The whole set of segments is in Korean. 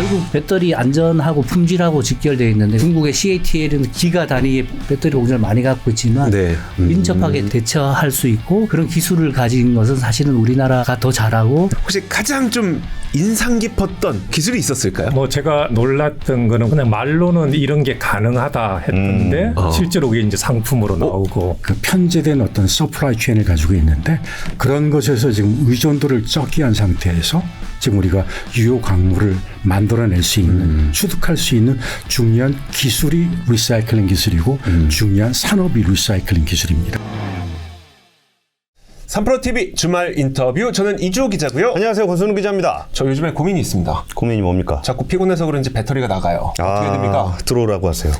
결국 배터리 안전하고 품질하고 직결되어 있는데 중국의 CATL은 기가 단위의 배터리 공정을 많이 갖고 있지만 네. 민첩하게 대처할 수 있고 그런 기술을 가진 것은 사실은 우리나라가 더 잘하고. 혹시 가장 좀 인상 깊었던 기술이 있었을까요? 뭐 제가 놀랐던 거는 그냥 말로는 이런 게 가능하다 했는데 실제로 그게 이제 상품으로 나오고 그 편제된 어떤 서플라이 체인을 가지고 있는데 그런 것에서 지금 의존도를 적게 한 상태에서 지금 우리가 유효 광물을 만들어낼 수 있는 취득할 수 있는 중요한 기술이 리사이클링 기술이고 중요한 산업이 리사이클링 기술입니다. 3프로TV 주말 인터뷰, 저는 이주호 기자고요. 안녕하세요, 권순우 기자입니다. 저 요즘에 고민이 있습니다. 고민이 뭡니까? 자꾸 피곤해서 그런지 배터리가 나가요. 어떻게 됩니까? 들어오라고 하세요.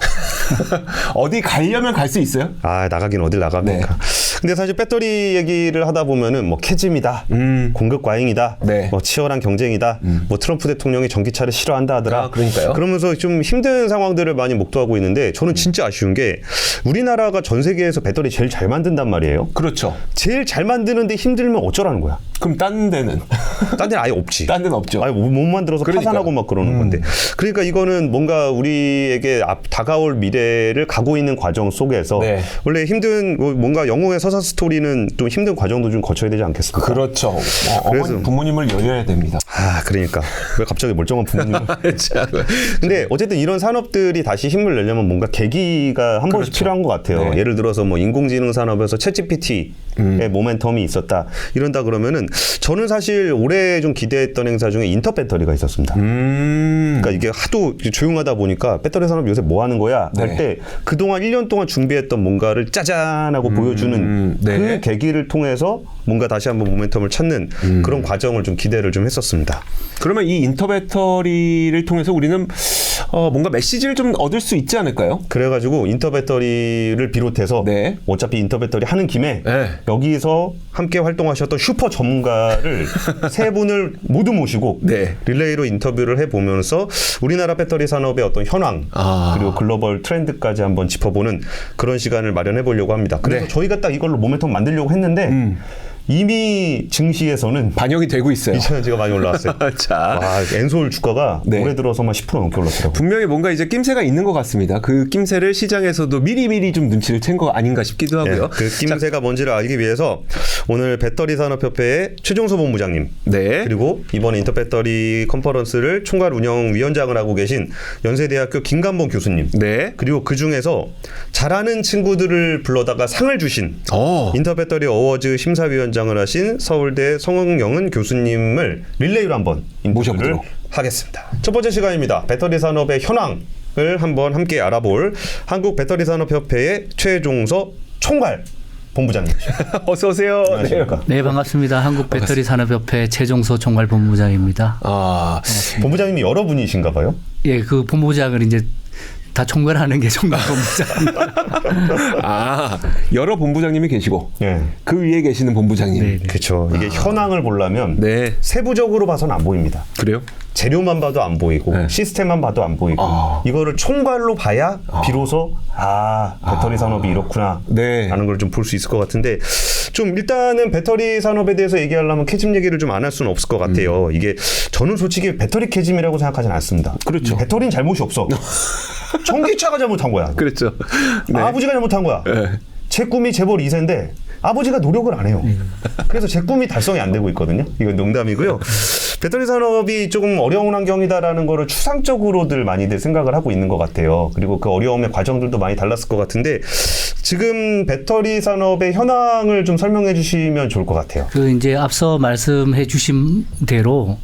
어디 가려면 갈 수 있어요? 나가긴 어딜 나갑니까? 네. 근데 사실 배터리 얘기를 하다 보면은 뭐 캐즘이다, 공급 과잉이다, 네. 뭐 치열한 경쟁이다, 뭐 트럼프 대통령이 전기차를 싫어한다 하더라. 그러니까요. 그러면서 좀 힘든 상황들을 많이 목도하고 있는데 저는 진짜 아쉬운 게 우리나라가 전 세계에서 배터리 제일 잘 만든단 말이에요. 그렇죠. 제일 잘 만드는데 힘들면 어쩌라는 거야? 그럼 딴 데는? 딴 데는 아예 없지. 딴 데는 없죠. 아예 못 만들어서 그러니까요. 파산하고 막 그러는 건데. 그러니까 이거는 뭔가 우리에게 다가올 미래를 가고 있는 과정 속에서 네. 원래 힘든 뭔가 영웅의 서사 스토리는 좀 힘든 과정도 좀 거쳐야 되지 않겠습니까? 그렇죠. 어머니 부모님을 열려야 됩니다. 그러니까 왜 갑자기 멀쩡한 부모님을. 근데 어쨌든 이런 산업들이 다시 힘을 내려면 뭔가 계기가 한 번씩 필요한 것 같아요. 네. 예를 들어서 뭐 인공지능 산업에서 챗GPT의 모멘텀이 있었다 이런다 그러면은 저는 사실 올해 좀 기대했던 행사 중에 인터 배터리가 있었습니다. 그러니까 이게 하도 조용하다 보니까 배터리 산업 요새 뭐 하는 거야 할 때 그동안 1년 동안 준비했던 뭔가를 짜잔하고 보여주는 그 계기를 통해서 뭔가 다시 한번 모멘텀을 찾는 그런 과정을 좀 기대를 좀 했었습니다. 그러면 이 인터 배터리를 통해서 우리는 뭔가 메시지를 좀 얻을 수 있지 않을까요? 그래가지고 인터 배터리를 비롯해서 네. 어차피 인터 배터리 하는 김에 네. 여기서 함께 활동하셨던 슈퍼 전문가를 세 분을 모두 모시고 네. 릴레이로 인터뷰를 해보면서 우리나라 배터리 산업의 어떤 현황 그리고 글로벌 트렌드까지 한번 짚어보는 그런 시간을 마련해 보려고 합니다. 그래서 네. 저희가 딱 이걸로 모멘텀 만들려고 했는데 이미 증시에서는 반영이 되고 있어요. 2,000원대가 많이 올라왔어요. 자, 엔솔 주가가 네. 올해 들어서만 10% 넘게 올랐더라고요. 분명히 뭔가 이제 낌새가 있는 것 같습니다. 그 낌새를 시장에서도 미리미리 좀 눈치를 챈 거 아닌가 싶기도 하고요. 네, 그 낌새가 뭔지를 알기 위해서 오늘 배터리 산업협회의 최종서 본부장님 네. 그리고 이번 인터 배터리 컨퍼런스를 총괄 운영위원장을 하고 계신 연세대학교 김간봉 교수님 네. 그리고 그 중에서 잘하는 친구들을 불러다가 상을 주신 인터 배터리 어워즈 심사위원장을 하신 서울대 성흥영은 교수님을 릴레이로 한번 인터뷰를 모셔보도록 하겠습니다. 첫 번째 시간입니다. 배터리 산업의 현황을 한번 함께 알아볼 한국배터리산업협회의 최종서 총괄 본부장님. 어서 오세요. 안녕하십니까. 네, 반갑습니다. 한국배터리산업협회 최종서 총괄 본부장입니다. 본부장님이 여러 분이신가 봐요? 예, 그 본부장을 이제 다 총괄하는 게 총괄 본부장입니다. 여러 본부장님이 계시고 네. 그 위에 계시는 본부장님. 네. 그렇죠. 이게 현황을 보려면 네. 세부적으로 봐서는 안 보입니다. 그래요? 재료만 봐도 안 보이고 네. 시스템만 봐도 안 보이고 이거를 총괄로 봐야 비로소 배터리 산업이 이렇구나 네. 라는 걸 좀 볼 수 있을 것 같은데 좀 일단은 배터리 산업에 대해서 얘기하려면 캐즘 얘기를 좀 안 할 수는 없을 것 같아요. 이게 저는 솔직히 배터리 캐즘이라고 생각하지는 않습니다. 그렇죠. 배터리는 잘못이 없어. 전기차가 잘못한 거야. 그렇죠. 네. 아버지가 잘못한 거야. 네. 제 꿈이 재벌 2세인데 아버지가 노력을 안 해요. 그래서 제 꿈이 달성이 안 되고 있거든요. 이건 농담이고요. 배터리 산업이 조금 어려운 환경이다라는 거를 추상적으로들 많이들 생각을 하고 있는 것 같아요. 그리고 그 어려움의 과정들도 많이 달랐을 것 같은데 지금 배터리 산업의 현황을 좀 설명해 주시면 좋을 것 같아요. 그 이제 앞서 말씀해 주신 대로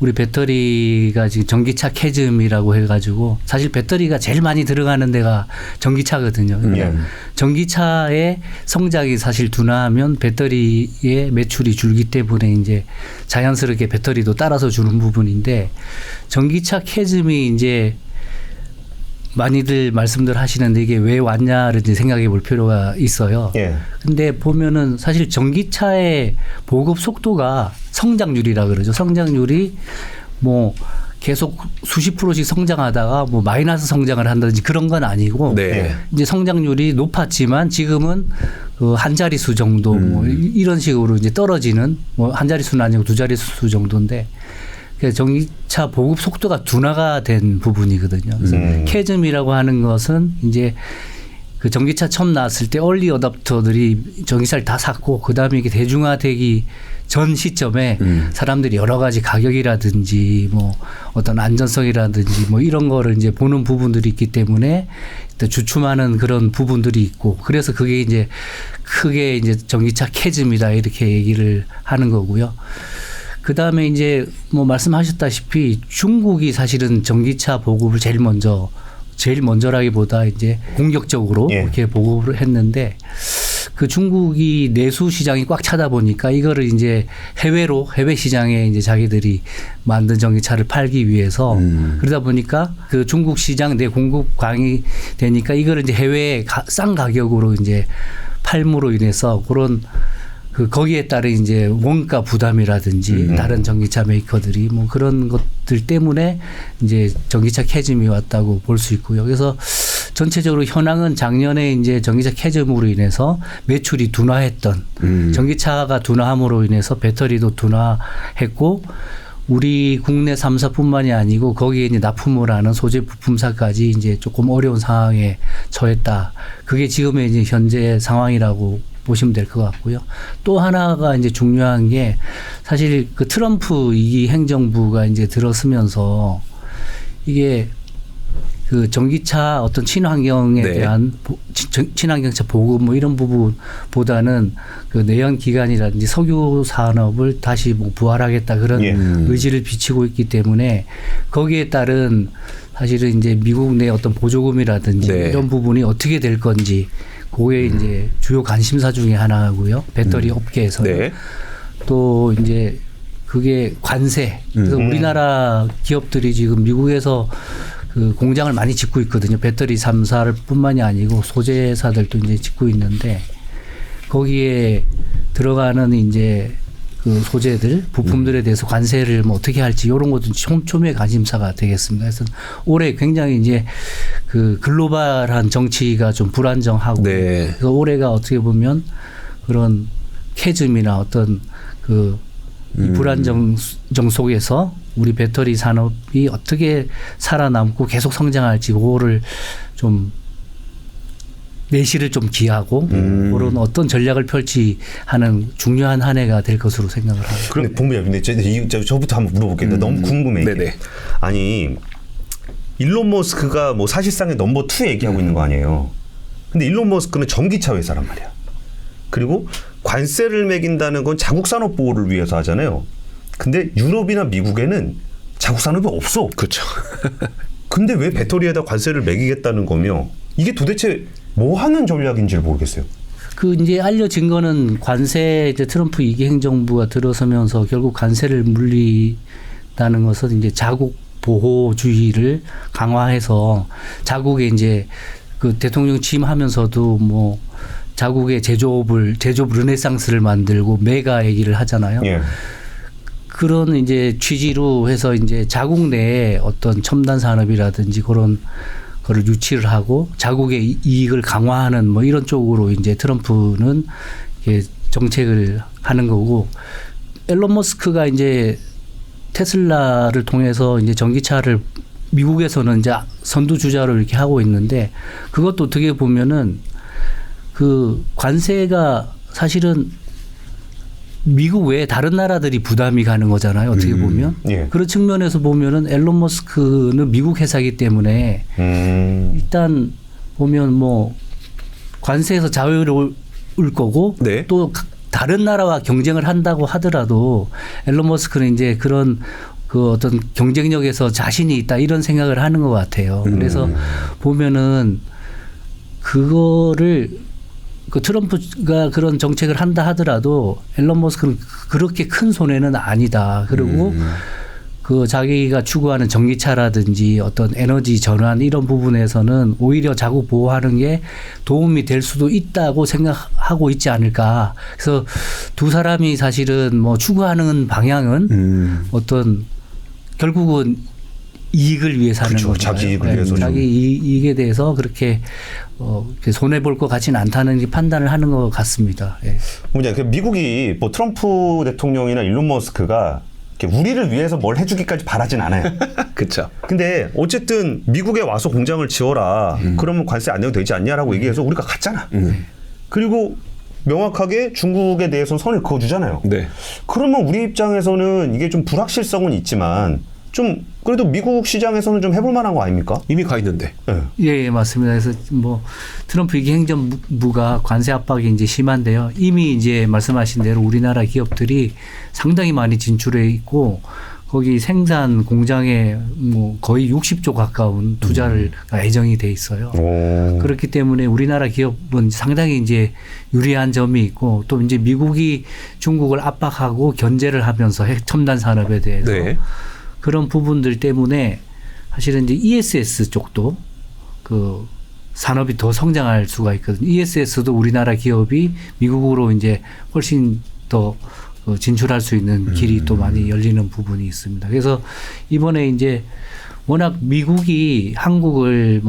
우리 배터리가 지금 전기차 캐즘이라고 해가지고 사실 배터리가 제일 많이 들어가는 데가 전기차거든요. 그러니까 전기차의 성장이 사실 둔화하면 배터리의 매출이 줄기 때문에 이제 자연스럽게 배터리도 따라서 주는 부분인데 전기차 캐즘이 이제 많이들 말씀들 하시는데 이게 왜 왔냐를 이제 생각해 볼 필요가 있어요. 예. 근데 보면은 사실 전기차의 보급 속도가 성장률이라 그러죠. 성장률이 뭐 계속 수십 프로씩 성장하다가 뭐 마이너스 성장을 한다든지 그런 건 아니고 네. 이제 성장률이 높았지만 지금은 그 한 자릿수 정도 뭐 이런 식으로 이제 떨어지는 뭐 한 자릿수는 아니고 두 자릿수 정도인데 그러니까 전기차 보급 속도가 둔화가 된 부분이거든요. 그래서 캐즘이라고 하는 것은 이제 그 전기차 처음 나왔을 때 얼리 어답터들이 전기차를 다 샀고 그다음에 이게 대중화되기 전 시점에 사람들이 여러 가지 가격이라든지 뭐 어떤 안전성이라든지 뭐 이런 거를 이제 보는 부분들이 있기 때문에 주춤하는 그런 부분들이 있고 그래서 그게 이제 크게 이제 전기차 캐즘이다 이렇게 얘기를 하는 거고요. 그 다음에 이제 뭐 말씀하셨다시피 중국이 사실은 전기차 보급을 제일 먼저라기보다 이제 공격적으로 예. 이렇게 보급을 했는데 그 중국이 내수 시장이 꽉 차다 보니까 이거를 이제 해외 시장에 이제 자기들이 만든 전기차를 팔기 위해서 그러다 보니까 그 중국 시장 내 공급 강이 되니까 이거를 이제 해외에 싼 가격으로 이제 팔므로 인해서 그런 그 거기에 따른 이제 원가 부담이라든지 다른 전기차 메이커들이 뭐 그런 것들 때문에 이제 전기차 캐즘이 왔다고 볼 수 있고요. 그래서 전체적으로 현황은 작년에 이제 전기차 캐즘으로 인해서 매출이 둔화했던 전기차가 둔화함으로 인해서 배터리도 둔화했고 우리 국내 3사뿐만이 아니고 거기에 이제 납품을 하는 소재 부품사까지 이제 조금 어려운 상황에 처했다. 그게 지금의 이제 현재 상황이라고 보시면 될 것 같고요. 또 하나가 이제 중요한 게 사실 그 트럼프 2기 행정부가 이제 들어서면서 이게 그 전기차 어떤 친환경에 네. 대한 친환경차 보급 뭐 이런 부분보다는 그 내연 기관이라든지 석유 산업을 다시 뭐 부활하겠다 그런 예. 의지를 비치고 있기 때문에 거기에 따른 사실은 이제 미국 내 어떤 보조금이라든지 네. 이런 부분이 어떻게 될 건지 그게 이제 주요 관심사 중에 하나고요. 배터리 업계에서 네. 또 이제 그게 관세. 그래서 우리나라 기업들이 지금 미국에서 그 공장을 많이 짓고 있거든요. 배터리 3사를 뿐만이 아니고 소재사들도 이제 짓고 있는데 거기에 들어가는 이제 그 소재들, 부품들에 대해서 관세를 뭐 어떻게 할지 이런 것도 촘촘히 관심사가 되겠습니다. 그래서 올해 굉장히 이제 그 글로벌한 정치가 좀 불안정하고 네. 그래서 올해가 어떻게 보면 그런 캐즘이나 어떤 그 이 불안정 속에서 우리 배터리 산업이 어떻게 살아남고 계속 성장할지 그거를 좀 내실을 좀 기하고 그런 어떤 전략을 펼치하는 중요한 한 해가 될 것으로 생각을 합니다. 그럼 본부장님, 근데 저부터 한번 물어볼게요. 너무 궁금해. 이게. 네네. 아니 일론 머스크가 뭐 사실상의 넘버 2 얘기하고 있는 거 아니에요. 근데 일론 머스크는 전기차 회사란 말이야. 그리고 관세를 매긴다는 건 자국 산업 보호를 위해서 하잖아요. 근데 유럽이나 미국에는 자국 산업이 없어. 그렇죠. 근데 왜 배터리에다 관세를 매기겠다는 거며 이게 도대체 뭐 하는 전략인지를 모르겠어요. 그 이제 알려진 거는 관세 이제 트럼프 2기 행정부가 들어서면서 결국 관세를 물리다는 것은 이제 자국 보호주의를 강화해서 자국에 이제 그 대통령 취임하면서도 뭐 자국의 제조업 르네상스를 만들고 메가 얘기를 하잖아요. 예. 그런 이제 취지로 해서 이제 자국 내에 어떤 첨단 산업이라든지 그런 거를 유치를 하고 자국의 이익을 강화하는 뭐 이런 쪽으로 이제 트럼프는 정책을 하는 거고 앨런 머스크가 이제 테슬라를 통해서 이제 전기차를 미국에서는 이제 선두 주자로 이렇게 하고 있는데 그것도 어떻게 보면은 그 관세가 사실은 미국 외에 다른 나라들이 부담이 가는 거잖아요. 어떻게 보면. 예. 그런 측면에서 보면은 앨런 머스크는 미국 회사이기 때문에 일단 보면 뭐 관세에서 자유로울 거고 네. 또 다른 나라와 경쟁을 한다고 하더라도 앨런 머스크는 이제 그런 그 어떤 경쟁력에서 자신이 있다 이런 생각을 하는 것 같아요. 그래서 보면은 그거를 그 트럼프가 그런 정책을 한다 하더라도 앨런 머스크는 그렇게 큰 손해는 아니다. 그리고 그 자기가 추구하는 전기차라든지 어떤 에너지 전환 이런 부분에서는 오히려 자국 보호하는 게 도움이 될 수도 있다고 생각하고 있지 않을까. 그래서 두 사람이 사실은 뭐 추구하는 방향은 어떤 결국은 이익을 위해서 하는 그렇죠. 거잖아요. 자기 이익을 위해서. 자기 이익에 대해서 그렇게 손해 볼 것 같지는 않다는 판단을 하는 것 같습니다. 예. 미국이 뭐 트럼프 대통령이나 일론 머스크가 우리를 위해서 뭘 해주기까지 바라진 않아요. 그렇죠. 근데 어쨌든 미국에 와서 공장을 지어라. 그러면 관세 안 내도 되지 않냐라고 얘기해서 우리가 갔잖아. 그리고 명확하게 중국에 대해서는 선을 그어주잖아요. 네. 그러면 우리 입장에서는 이게 좀 불확실성은 있지만 좀 그래도 미국 시장에서는 좀 해볼 만한 거 아닙니까? 이미 가 있는데. 네. 예, 맞습니다. 그래서 뭐 트럼프 이기 행정부가 관세 압박이 이제 심한데요. 이미 이제 말씀하신 대로 우리나라 기업들이 상당히 많이 진출해 있고 거기 생산 공장에 뭐 거의 60조 가까운 투자를 예정이 돼 있어요. 오. 그렇기 때문에 우리나라 기업은 상당히 이제 유리한 점이 있고 또 이제 미국이 중국을 압박하고 견제를 하면서 첨단 산업에 대해서 네. 그런 부분들 때문에 사실은 이제 ESS 쪽도 그 산업이 더 성장할 수가 있거든요. ESS도 우리나라 기업이 미국으로 이제 훨씬 더 진출할 수 있는 길이 또 많이 열리는 부분이 있습니다. 그래서 이번에 이제 워낙 미국이 한국을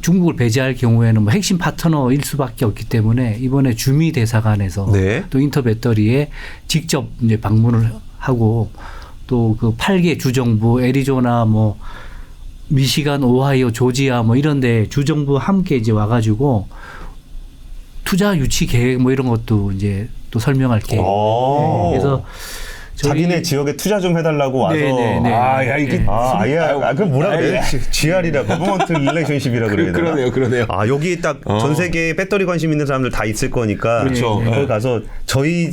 중국을 배제할 경우에는 뭐 핵심 파트너일 수밖에 없기 때문에 이번에 주미 대사관에서 네. 또 인터배터리에 직접 이제 방문을 하고 또 그 8개 주정부 애리조나 뭐 미시간, 오하이오, 조지아 뭐 이런데 주정부 함께 이제 와가지고 투자 유치 계획 뭐 이런 것도 이제 또 설명할 계획. 오. 그래서 자기네 지역에 투자 좀 해달라고 와서 네네네. 야 이게 그럼 뭐라 그래? GR이라 거버먼트 릴레이션십이라 그래야 되나? 그러네요. 아 여기 딱 전 세계에 배터리 관심 있는 사람들 다 있을 거니까 그렇죠. 거기 가서 저희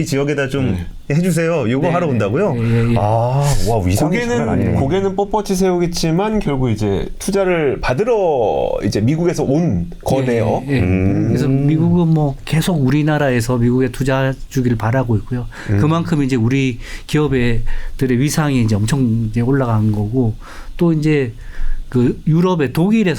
지역에다 좀 해주세요. 이거 하러 온다고요? 예. 와 위상이 장난 아니네. 고개는 뻣뻣이 세우겠지만 결국 이제 투자를 받으러 이제 미국에서 온 거네요. 예. 그래서 미국은 뭐 계속 우리나라에서 미국에 투자 주기를 바라고 있고요. 그만큼 이제 우리 기업들의 위상이 이제 엄청 이제 올라간 거고 또 이제 그 유럽의 독일에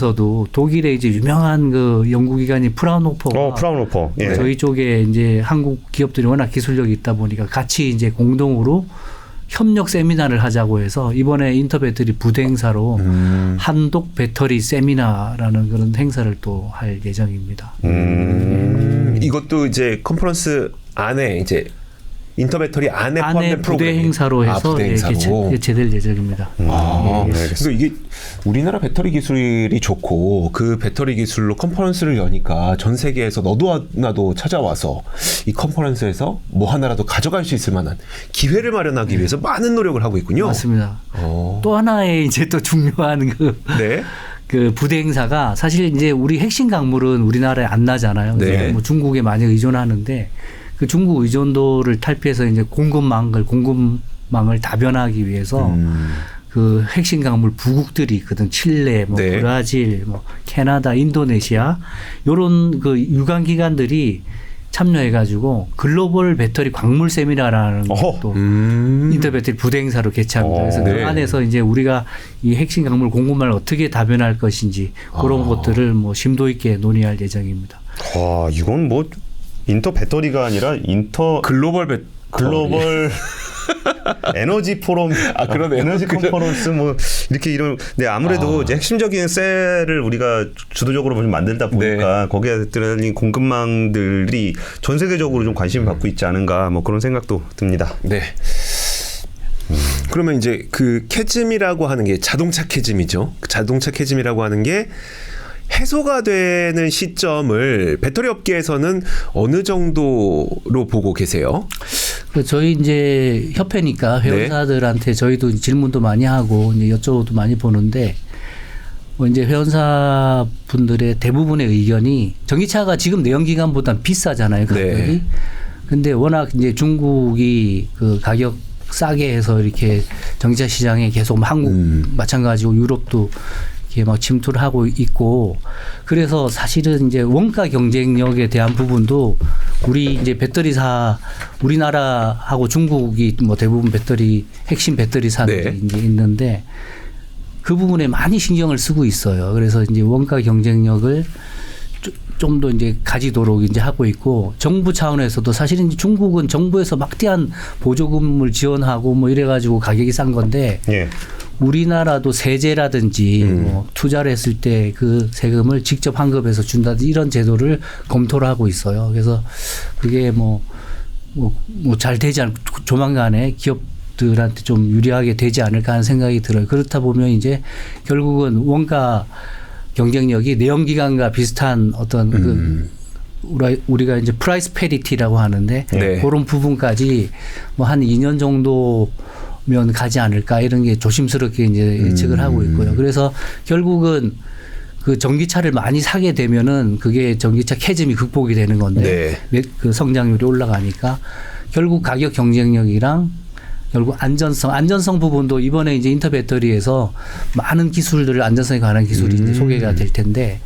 이제 유명한 그 연구기관인 프라운호퍼가 프라운호퍼. 예. 저희 쪽에 이제 한국 기업들이 워낙 기술력이 있다 보니까 같이 이제 공동으로 협력 세미나를 하자고 해서 이번에 인터배터리 부대 행사로 한독 배터리 세미나라는 그런 행사를 또 할 예정입니다. 이것도 이제 컨퍼런스 안에 이제 인터배터리 안에 포함된 부대 프로그램 행사로 해서 부대 행사로. 개최될 예정입니다. 그래서 이게 우리나라 배터리 기술이 좋고 그 배터리 기술로 컨퍼런스를 여니까 전 세계에서 너도 나도 찾아와서 이 컨퍼런스에서 뭐 하나라도 가져갈 수 있을 만한 기회를 마련하기 위해서 많은 노력을 하고 있군요. 맞습니다. 또 하나의 이제 또 중요한 그 부대 행사가 사실 이제 우리 핵심 강물은 우리나라에 안 나잖아요. 네. 뭐 중국에 많이 의존하는데 그 중국 의존도를 탈피해서 이제 공급망을 다변화하기 위해서 그 핵심 강물 부국들이 있거든. 칠레, 뭐 네. 브라질, 뭐 캐나다, 인도네시아 이런 그 유관 기관들이 참여해가지고 글로벌 배터리 광물 세미나라는 것도 인터배터리 부대 행사로 개최합니다. 그래서 네. 그 안에서 이제 우리가 이 핵심 강물 공급망을 어떻게 다변할 것인지 그런 것들을 뭐 심도 있게 논의할 예정입니다. 와 이건 뭐 인터 배터리가 아니라 글로벌 에너지 포럼, 그러네요. 에너지 컨퍼런스 뭐 이렇게 이런. 네 아무래도 이제 핵심적인 셀을 우리가 주도적으로 좀 만들다 보니까 거기에 들어있는 공급망들이 전 세계적으로 좀 관심을 받고 있지 않은가 뭐 그런 생각도 듭니다. 네. 그러면 이제 그 캐즘이라고 하는 게 자동차 캐즘이죠. 그 자동차 캐즘이라고 하는 게 해소가 되는 시점을 배터리 업계에서는 어느 정도로 보고 계세요? 저희 이제 협회니까 회원사들한테 저희도 질문도 많이 하고 이제 여쭤도 많이 보는데 뭐 이제 회원사 분들의 대부분의 의견이 전기차가 지금 내연기관보다 비싸잖아요, 가격이. 네. 근데 워낙 이제 중국이 그 가격 싸게 해서 이렇게 전기차 시장에 계속 한국 마찬가지고 유럽도 이렇게 막 침투를 하고 있고 그래서 사실은 이제 원가 경쟁력에 대한 부분도 우리 이제 배터리사 우리나라하고 중국이 뭐 대부분 핵심 배터리사들이 이제 있는데 그 부분에 많이 신경을 쓰고 있어요. 그래서 이제 원가 경쟁력을 좀 더 이제 가지도록 이제 하고 있고 정부 차원에서도 사실은 이제 중국은 정부에서 막대한 보조금을 지원하고 뭐 이래가지고 가격이 싼 건데 우리나라도 세제라든지 뭐 투자를 했을 때 그 세금을 직접 환급해서 준다든지 이런 제도를 검토를 하고 있어요. 그래서 그게 뭐 뭐 잘 되지 않 조만간에 기업들한테 좀 유리하게 되지 않을까 하는 생각이 들어요. 그렇다 보면 이제 결국은 원가 경쟁력이 내연기관과 비슷한 어떤 그 우리가 이제 프라이스 패리티라고 하는데 네. 그런 부분까지 뭐 한 2년 정도면 가지 않을까 이런 게 조심스럽게 이제 예측을 하고 있고요. 그래서 결국은 그 전기차를 많이 사게 되면은 그게 전기차 캐즘이 극복이 되는 건데 그 성장률이 올라가니까 결국 가격 경쟁력이랑 결국 안전성 부분도 이번에 이제 인터배터리에서 많은 기술들을 안전성에 관한 기술이 이제 소개가 될 텐데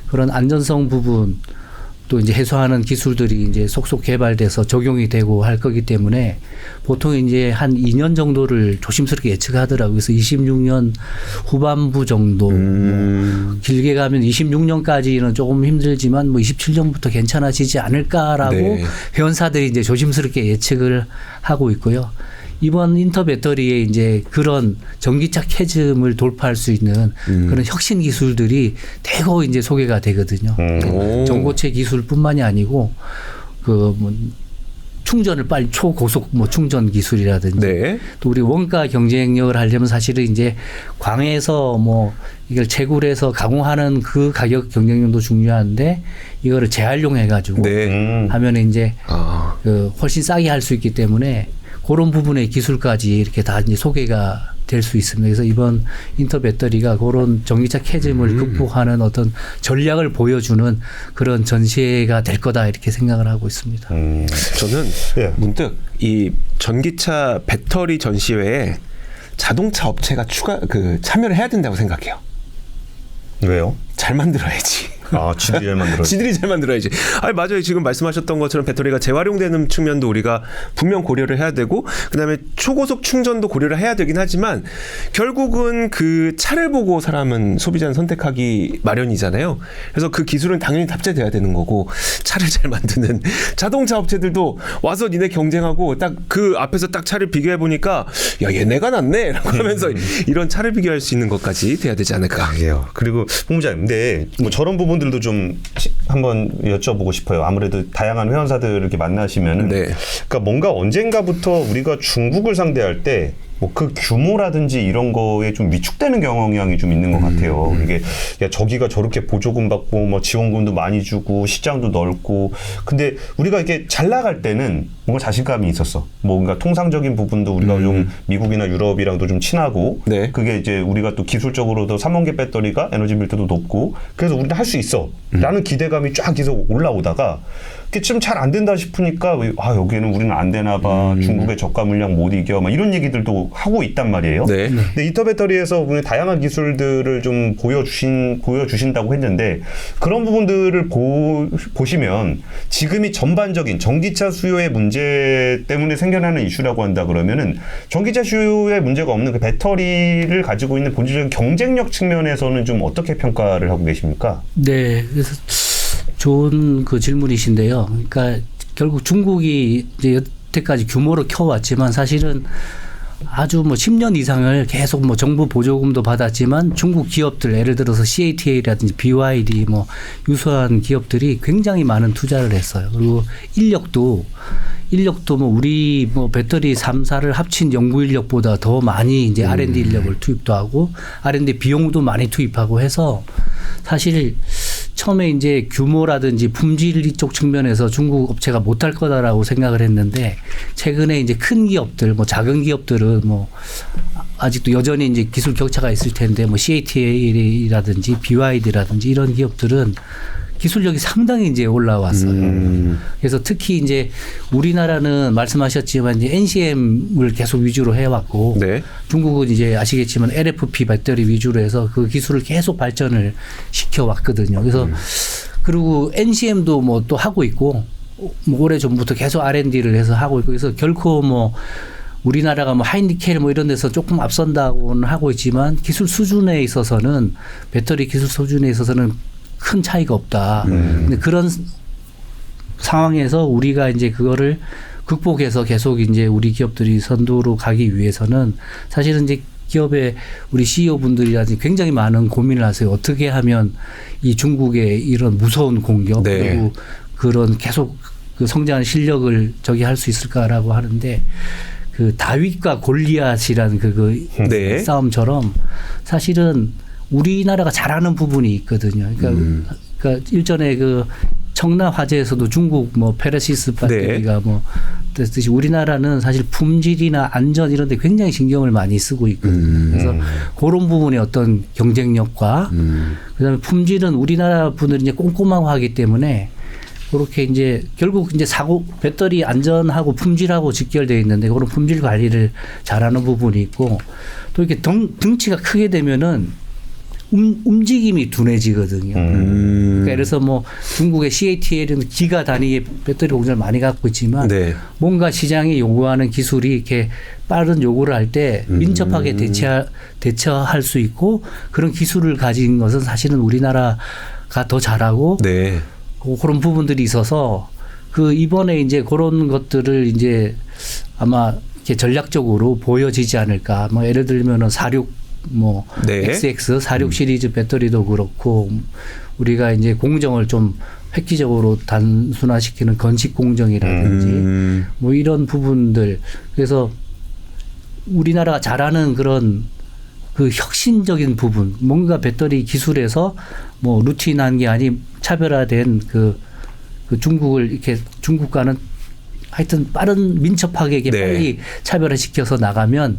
그런 안전성 부분 또 이제 해소하는 기술들이 이제 속속 개발돼서 적용이 되고 할 거기 때문에 보통 이제 한 2년 정도를 조심스럽게 예측하더라고요. 그래서 26년 후반부 정도 뭐 길게 가면 26년까지는 조금 힘들지만 뭐 27년부터 괜찮아지지 않을까라고 네. 회원사들이 이제 조심스럽게 예측을 하고 있고요. 이번 인터배터리에 이제 그런 전기차 캐즘을 돌파할 수 있는 그런 혁신 기술들이 대거 이제 소개가 되거든요. 전고체 기술뿐만이 아니고 그 뭐 충전을 빨리 초고속 뭐 충전 기술이라든지 네. 또 우리 원가 경쟁력을 하려면 사실은 이제 광에서 뭐 이걸 채굴해서 가공하는 그 가격 경쟁력도 중요한데 이거를 재활용해 가지고 네. 하면 이제 그 훨씬 싸게 할 수 있기 때문에 그런 부분의 기술까지 이렇게 다 이제 소개가 될 수 있습니다. 그래서 이번 인터배터리가 그런 전기차 캐즘을 극복하는 어떤 전략을 보여주는 그런 전시회가 될 거다 이렇게 생각을 하고 있습니다. 저는 예. 문득 이 전기차 배터리 전시회에 자동차 업체가 참여를 해야 된다고 생각해요. 왜요? 잘 만들어야지. 아, 지들이 잘 만들어. 지들이 잘 만들어야지. 아니 맞아요. 지금 말씀하셨던 것처럼 배터리가 재활용되는 측면도 우리가 분명 고려를 해야 되고 그다음에 초고속 충전도 고려를 해야 되긴 하지만 결국은 그 차를 보고 사람은 소비자는 선택하기 마련이잖아요. 그래서 그 기술은 당연히 탑재돼야 되는 거고 차를 잘 만드는 자동차 업체들도 와서 니네 경쟁하고 딱 그 앞에서 딱 차를 비교해 보니까 야 얘네가 낫네라고 하면서 이런 차를 비교할 수 있는 것까지 돼야 되지 않을까. 예요. 그리고 본부장님, 근데 뭐 저런 부분들도 좀 한번 여쭤보고 싶어요. 아무래도 다양한 회원사들 이렇게 만나시면은, 네. 그러니까 뭔가 언젠가부터 우리가 중국을 상대할 때 뭐 그 규모라든지 이런 거에 좀 위축되는 경향이 좀 있는 것 같아요. 이게 야 저기가 저렇게 보조금 받고 뭐 지원금도 많이 주고 시장도 넓고 근데 우리가 이렇게 잘 나갈 때는 뭔가 자신감이 있었어. 뭔가 통상적인 부분도 우리가 좀 미국이나 유럽이랑도 좀 친하고 네. 그게 이제 우리가 또 기술적으로도 3원계 배터리가 에너지 밀도도 높고 그래서 우리는 할 수 있어 라는 기대감이 쫙 계속 올라오다가 그게 좀 잘 안 된다 싶으니까 아 여기는 우리는 안 되나 봐. 중국의 저가 물량 못 이겨 막 이런 얘기들도 하고 있단 말이에요. 네. 근데 인터배터리에서 다양한 기술들을 좀 보여주신다고 했는데 그런 부분들을 보시면 지금이 전반적인 전기차 수요의 문제 때문에 생겨나는 이슈라고 한다 그러면은 전기차 수요에 문제가 없는 그 배터리를 가지고 있는 본질적인 경쟁력 측면에서는 좀 어떻게 평가를 하고 계십니까? 네, 그래서 좋은 그 질문이신데요. 그러니까 결국 중국이 이제 여태까지 규모로 키워왔지만 사실은 아주 뭐 10년 이상을 계속 뭐 정부 보조금도 받았지만 중국 기업들 예를 들어서 CATL이라든지 BYD 뭐 유사한 기업들이 굉장히 많은 투자를 했어요. 그리고 인력도 뭐 우리 뭐 배터리 3사를 합친 연구 인력보다 더 많이 이제 R&D 인력을 투입도 하고 R&D 비용도 많이 투입하고 해서 사실 처음에 이제 규모라든지 품질 쪽 측면에서 중국 업체가 못할 거다라고 생각을 했는데 최근에 이제 큰 기업들 뭐 작은 기업들은 뭐 아직도 여전히 이제 기술 격차가 있을 텐데 뭐 CATL이라든지 BYD라든지 이런 기업들은 기술력이 상당히 이제 올라왔어요. 그래서 특히 이제 우리나라는 말씀하셨지만 이제 NCM을 계속 위주로 해왔고 네. 중국은 이제 아시겠지만 LFP 배터리 위주로 해서 그 기술을 계속 발전을 시켜왔거든요. 그래서 그리고 NCM도 뭐 또 하고 있고 뭐 오래 전부터 계속 R&D를 해서 하고 있고 그래서 결코 뭐 우리나라가 뭐 하이니켈 뭐 이런 데서 조금 앞선다고는 하고 있지만 기술 수준에 있어서는 배터리 기술 수준에 있어서는 큰 차이가 없다. 근데 그런 상황에서 우리가 이제 그거를 극복해서 계속 이제 우리 기업들이 선두로 가기 위해서는 사실은 이제 기업의 우리 CEO 분들이라든지 굉장히 많은 고민을 하세요. 어떻게 하면 이 중국의 이런 무서운 공격 네. 그리고 그런 계속 그 성장한 실력을 저기 할 수 있을까라고 하는데 그 다윗과 골리앗이라는 그 네. 싸움처럼 사실은 우리나라가 잘하는 부분이 있거든요. 그러니까 일전에 그 청라 화재에서도 중국 뭐 페르시스 배터리가 뭐 됐듯이 우리나라는 사실 품질이나 안전 이런 데 굉장히 신경을 많이 쓰고 있거든요. 그래서 그런 부분의 어떤 경쟁력과 그다음에 품질은 우리나라 분들이 이제 꼼꼼하고 하기 때문에 그렇게 이제 결국 이제 사고 배터리 안전하고 품질하고 직결되어 있는데 그런 품질 관리를 잘하는 부분이 있고 또 이렇게 덩치가 크게 되면은 움직임이 둔해지거든요. 그러니까 그래서 뭐 중국의 CATL은 기가 단위의 배터리 공장을 많이 갖고 있지만 네. 뭔가 시장이 요구하는 기술이 이렇게 빠른 요구를 할 때 민첩하게 대처할 수 있고 그런 기술을 가진 것은 사실은 우리나라가 더 잘하고 네. 그런 부분들이 있어서 그 이번에 이제 그런 것들을 이제 아마 이렇게 전략적으로 보여지지 않을까. 뭐 예를 들면은 46 뭐 네. XX 46 시리즈 배터리도 그렇고 우리가 이제 공정을 좀 획기적으로 단순화시키는 건식 공정이라든지 뭐 이런 부분들 그래서 우리나라가 잘하는 그런 그 혁신적인 부분 뭔가 배터리 기술에서 뭐 루틴한 게 아닌 차별화된 그 중국을 이렇게 중국과는 하여튼 빠른 민첩하게 이게 네. 빨리 차별화시켜서 나가면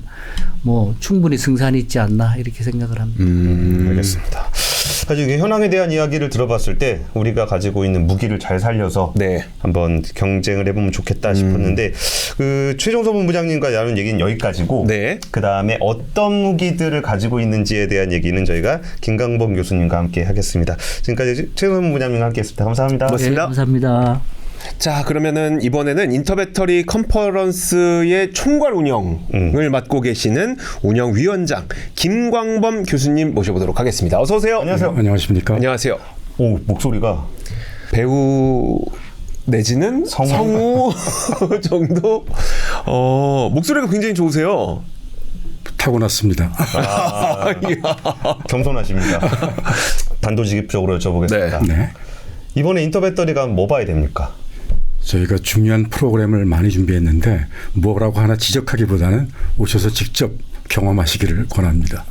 뭐 충분히 승산이 있지 않나 이렇게 생각을 합니다. 알겠습니다. 사실 이게 현황에 대한 이야기를 들어봤을 때 우리가 가지고 있는 무기를 잘 살려서 네. 한번 경쟁을 해보면 좋겠다 싶었는데 그 최종서 본부장님과 나눈 얘기는 여기까지고 네. 그 다음에 어떤 무기들을 가지고 있는지에 대한 얘기는 저희가 김강범 교수님과 함께 하겠습니다. 지금까지 최종서 본부장님과 함께했습니다. 감사합니다. 네, 감사합니다. 자, 그러면은 이번에는 인터배터리 컨퍼런스의 총괄 운영을 맡고 계시는 운영위원장 김광범 교수님 모셔보도록 하겠습니다. 어서 오세요. 안녕하세요. 안녕하십니까? 안녕하세요. 오, 목소리가 배우 내지는 성우 정도 목소리가 굉장히 좋으세요. 타고났습니다. 겸손하십니다. 단도직입적으로 여쭤보겠습니다. 네. 이번에 인터배터리가 뭐 봐야 됩니까? 저희가 중요한 프로그램을 많이 준비했는데 뭐라고 하나 지적하기보다는 오셔서 직접 경험하시기를 권합니다.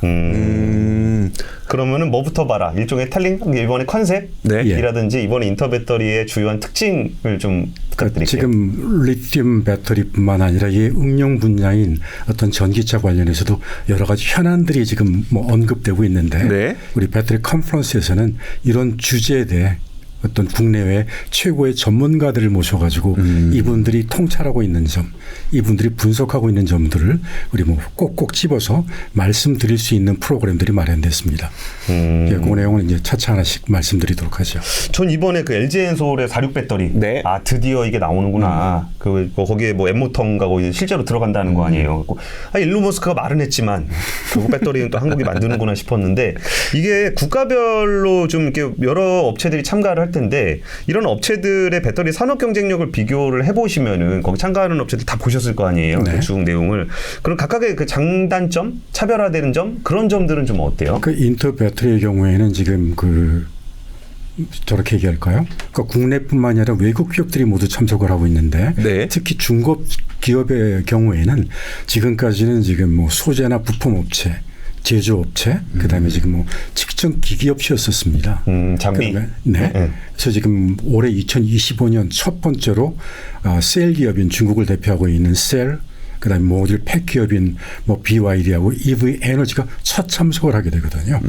그러면은 뭐부터 봐라? 일종의 텔링 이번에 컨셉이라든지 이번에 인터배터리의 주요한 특징을 좀 부탁드릴게요. 지금 리튬 배터리뿐만 아니라 이 응용 분야인 어떤 전기차 관련해서도 여러 가지 현안들이 지금 뭐 언급되고 있는데 네. 우리 배터리 컨퍼런스에서는 이런 주제에 대해 어떤 국내외 최고의 전문가들을 모셔가지고 이분들이 통찰하고 있는 점, 이분들이 분석하고 있는 점들을 우리 뭐 꼭꼭 집어서 말씀드릴 수 있는 프로그램들이 마련됐습니다. 예, 그 내용은 이제 차차 하나씩 말씀드리도록 하죠. 전 이번에 그 LG엔솔의 46 배터리, 네. 아 드디어 이게 나오는구나. 거기에 뭐 엠모터인가 실제로 들어간다는 거 아니에요. 일론 머스크가 말은 했지만 결국 배터리는 또 한국이 만드는구나 싶었는데 이게 국가별로 좀 이렇게 여러 업체들이 참가를 할 텐데 이런 업체들의 배터리 산업 경쟁력을 비교를 해보시면은 거기 참가하는 업체들 다 보셨을 거 아니에요. 네. 쭉 내용을. 그럼 각각의 그 장단점, 차별화되는 점 그런 점들은 좀 어때요? 그 인터 배터리의 경우에는 지금 저렇게 얘기할까요? 그러니까 국내뿐만 아니라 외국 기업들이 모두 참석을 하고 있는데 네. 특히 중국 기업의 경우에는 지금까지는 지금 뭐 소재나 부품 업체, 제조업체, 그다음에 지금 뭐 측정 기기 업체였었습니다. 장비. 네. 그래서 지금 올해 2025년 첫 번째로 셀 기업인 중국을 대표하고 있는 셀, 그다음에 모듈 팩 기업인 뭐 BYD하고 EV 에너지가 첫 참석을 하게 되거든요.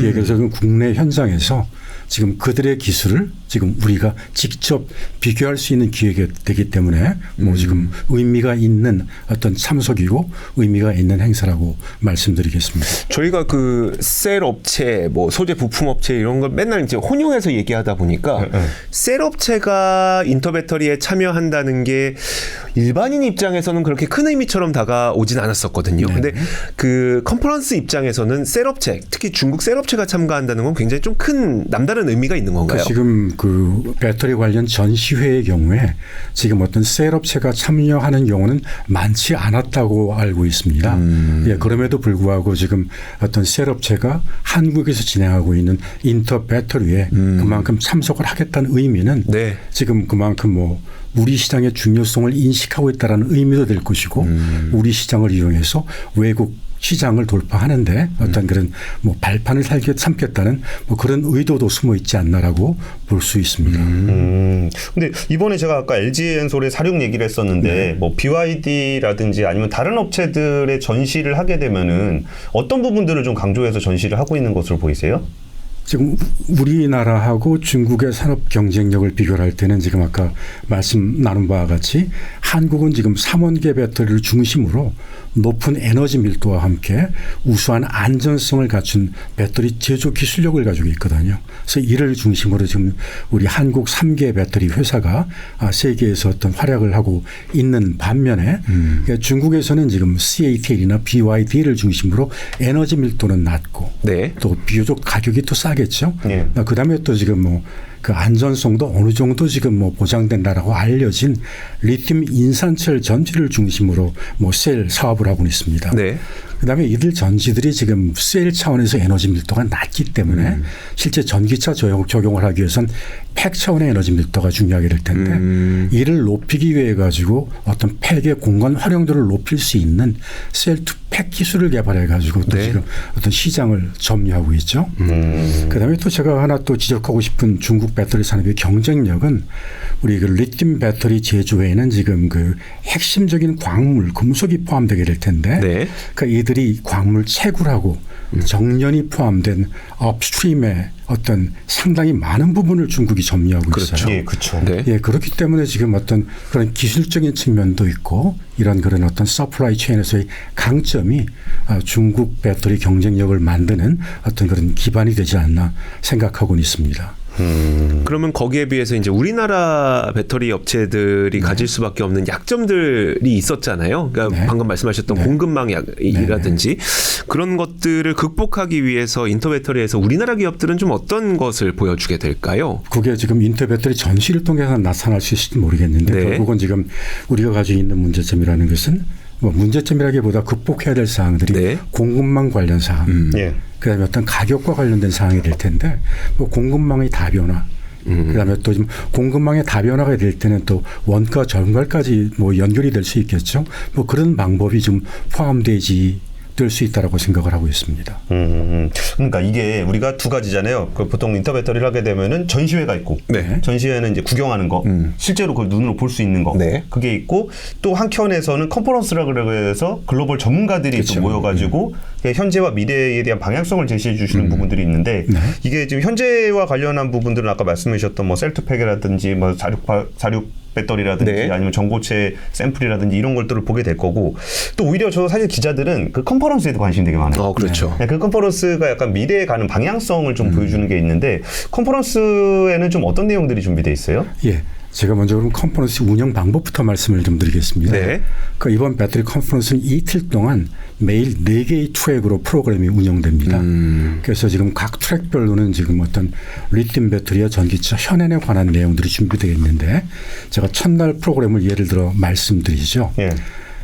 예, 그래서 국내 현장에서 지금 그들의 기술을 지금 우리가 직접 비교할 수 있는 기회가 되기 때문에 뭐 지금 의미가 있는 어떤 참석이고 의미가 있는 행사라고 말씀드리겠습니다. 저희가 그 셀 업체, 뭐 소재 부품 업체 이런 걸 맨날 이제 혼용해서 얘기하다 보니까 셀 업체가 인터배터리에 참여한다는 게 일반인 입장에서는 그렇게 큰 의미처럼 다가오진 않았었거든요. 네. 근데 그 컨퍼런스 입장에서는 셀 업체, 특히 중국 셀 업체가 참가한다는 건 굉장히 좀 큰 남다른 의미가 있는 건가요? 지금 그 배터리 관련 전시회의 경우에 지금 어떤 셀 업체가 참여하는 경우는 많지 않았다고 알고 있습니다. 예, 그럼에도 불구하고 지금 어떤 셀 업체가 한국에서 진행하고 있는 인터 배터리에 그만큼 참석을 하겠다는 의미는 네. 지금 그만큼 뭐 우리 시장의 중요성을 인식하고 있다는 의미도 될 것이고 우리 시장을 이용해서 외국 시장을 돌파하는데 어떤 그런 뭐 발판을 삼겠다는 뭐 그런 의도도 숨어 있지 않나라고 볼 수 있습니다. 근데 이번에 제가 아까 LG엔솔의 사륙 얘기를 했었는데 뭐 BYD라든지 아니면 다른 업체들의 전시를 하게 되면은 어떤 부분들을 좀 강조해서 전시를 하고 있는 것으로 보이세요? 지금 우리나라하고 중국의 산업 경쟁력을 비교할 때는 지금 아까 말씀 나눈 바와 같이 한국은 지금 3원계 배터리를 중심으로 높은 에너지 밀도와 함께 우수한 안전성을 갖춘 배터리 제조 기술력을 가지고 있거든요. 그래서 이를 중심으로 지금 우리 한국 3개 배터리 회사가 세계에서 어떤 활약을 하고 있는 반면에 그러니까 중국에서는 지금 CATL이나 BYD를 중심으로 에너지 밀도는 낮고 네. 또 비교적 가격이 또 싸겠죠. 네. 그다음에 또 지금 뭐 그 안전성도 어느 정도 지금 뭐 보장된다라고 알려진 리튬 인산철 전지를 중심으로 뭐 셀 사업을 하고 있습니다. 네. 그다음에 이들 전지들이 지금 셀 차원에서 에너지 밀도가 낮기 때문에 실제 전기차 적용을 하기 위해선 팩 차원의 에너지 밀도가 중요하게 될 텐데 이를 높이기 위해 가지고 어떤 팩의 공간 활용도를 높일 수 있는 셀 투 팩 기술을 개발해 가지고 또 네. 지금 어떤 시장을 점유하고 있죠. 그다음에 또 제가 하나 또 지적하고 싶은 중국 배터리 산업의 경쟁력은 우리 그 리튬 배터리 제조에는 지금 그 핵심적인 광물 금속이 포함되게 될 텐데 네. 그러니까 이들이 광물 채굴하고 정년이 포함된 업스트림의 어떤 상당히 많은 부분을 중국이 점유하고 있어요. 예, 그렇죠. 네. 예, 그렇기 때문에 지금 어떤 그런 기술적인 측면도 있고 이런 그런 어떤 서플라이 체인에서의 강점이 중국 배터리 경쟁력을 만드는 어떤 그런 기반이 되지 않나 생각하고는 있습니다. 그러면 거기에 비해서 이제 우리나라 배터리 업체들이 가질 수밖에 없는 약점들이 있었잖아요. 그러니까 네. 방금 말씀하셨던 공급망이라든지 그런 것들을 극복하기 위해서 인터배터리에서 우리나라 기업들은 좀 어떤 것을 보여주게 될까요? 그게 지금 인터배터리 전시를 통해서 나타날 수 있을지 모르겠는데 네. 결국은 지금 우리가 가지고 있는 문제점이라는 것은 뭐 문제점이라기보다 극복해야 될 사항들이 네. 공급망 관련 사항, 예. 그다음에 어떤 가격과 관련된 사항이 될 텐데 뭐 공급망의 다변화, 그다음에 또 지금 공급망의 다변화가 될 때는 또 원가 전가까지 뭐 연결이 될 수 있겠죠. 뭐 그런 방법이 좀 포함되지 될 수 있다라고 생각을 하고 있습니다. 그러니까 이게 우리가 두 가지잖아요. 그 보통 인터배터리를 하게 되면은 전시회가 있고, 네. 전시회는 이제 구경하는 거, 실제로 그걸 눈으로 볼 수 있는 거, 네. 그게 있고 또 한켠에서는 컨퍼런스라 그래서 글로벌 전문가들이 그렇죠. 또 모여가지고 현재와 미래에 대한 방향성을 제시해 주시는 부분들이 있는데 이게 지금 현재와 관련한 부분들은 아까 말씀해 주셨던 뭐 셀투팩이라든지 뭐 자륙 배터리라든지 네. 아니면 전고체 샘플이라든지 이런 것들을 보게 될 거고 또 오히려 저 사실 기자들은 그 컨퍼런스에도 관심이 되게 많아요. 그렇죠. 그 컨퍼런스가 약간 미래에 가는 방향성을 좀 보여주는 게 있는데 컨퍼런스에는 좀 어떤 내용들이 준비되어 있어요? 예. 제가 먼저 그럼 컨퍼런스 운영 방법부터 말씀을 좀 드리겠습니다. 네. 그 이번 배터리 컨퍼런스는 이틀 동안 매일 4개의 트랙으로 프로그램이 운영됩니다. 그래서 지금 각 트랙별로는 지금 어떤 리튬 배터리와 전기차 현안에 관한 내용들이 준비되어 있는데 제가 첫날 프로그램을 예를 들어 말씀드리죠. 예.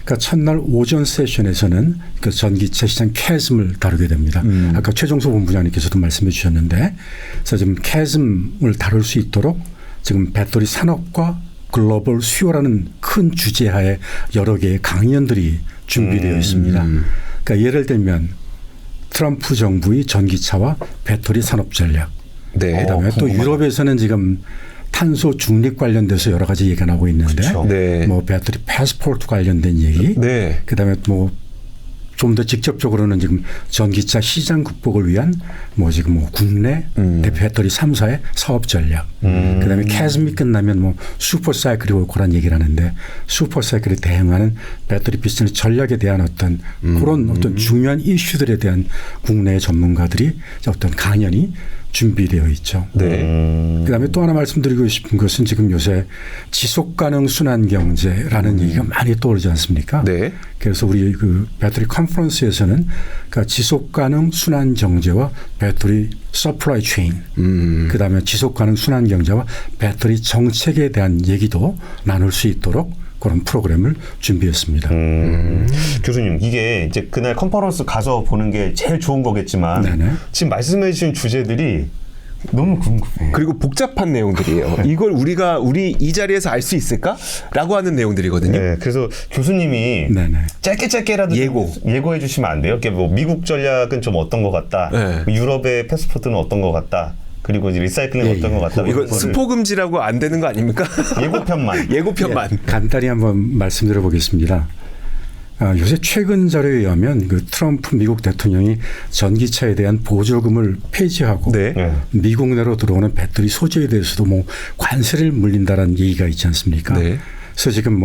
그러니까 첫날 오전 세션에서는 그 전기차 시장 캐즘을 다루게 됩니다. 아까 최종수 본부장님께서도 말씀해 주셨는데 그래서 지금 캐즘을 다룰 수 있도록 지금 배터리 산업과 글로벌 수요라는 큰 주제하에 여러 개의 강연들이 준비되어 있습니다. 그러니까 예를 들면 트럼프 정부의 전기차와 배터리 산업 전략. 네. 그다음에 또 유럽에서는 지금 탄소 중립 관련돼서 여러 가지 얘기가 나오고 있는데 그렇죠. 네. 뭐 배터리 패스포트 관련된 얘기. 네. 그다음에 뭐 좀 더 직접적으로는 지금 전기차 시장 극복을 위한 뭐 지금 뭐 국내 배터리 3사의 사업 전략. 그다음에 캐즘이 끝나면 뭐 슈퍼 사이클이 올 거란 얘기를 하는데 슈퍼 사이클에 대응하는 배터리 비즈니스 전략에 대한 어떤 그런 어떤 중요한 이슈들에 대한 국내의 전문가들이 어떤 강연이 준비되어 있죠. 네. 그다음에 또 하나 말씀드리고 싶은 것은 지금 요새 지속가능 순환 경제라는 얘기가 많이 떠오르지 않습니까? 네. 그래서 우리 그 배터리 컨퍼런스에서는 그러니까 지속가능 순환 경제와 배터리 서플라이 체인, 그다음에 지속가능 순환 경제와 배터리 정책에 대한 얘기도 나눌 수 있도록 그런 프로그램을 준비했습니다. 교수님, 이게 이제 그날 컨퍼런스 가서 보는 게 제일 좋은 거겠지만 네네. 지금 말씀해 주신 주제들이 너무 궁금해요. 그리고 복잡한 내용들이에요. 이걸 우리 이 자리에서 알 수 있을까?라고 하는 내용들이거든요. 네, 그래서 교수님이 네네. 짧게라도 예고해 주시면 안 돼요? 이렇게 뭐 미국 전략은 좀 어떤 것 같다. 네. 유럽의 패스포트는 어떤 것 같다. 그리고 이제 리사이클링 어떤 것 같다. 이거 스포 금지라고 안 되는 거 아닙니까? 예고편만. 예고편만. 간단히 한번 말씀드려 보겠습니다. 요새 최근 자료에 의하면 그 트럼프 미국 대통령이 전기차에 대한 보조금을 폐지하고 네. 미국 내로 들어오는 배터리 소재에 대해서도 뭐 관세를 물린다라는 얘기가 있지 않습니까? 네. 그래서 지금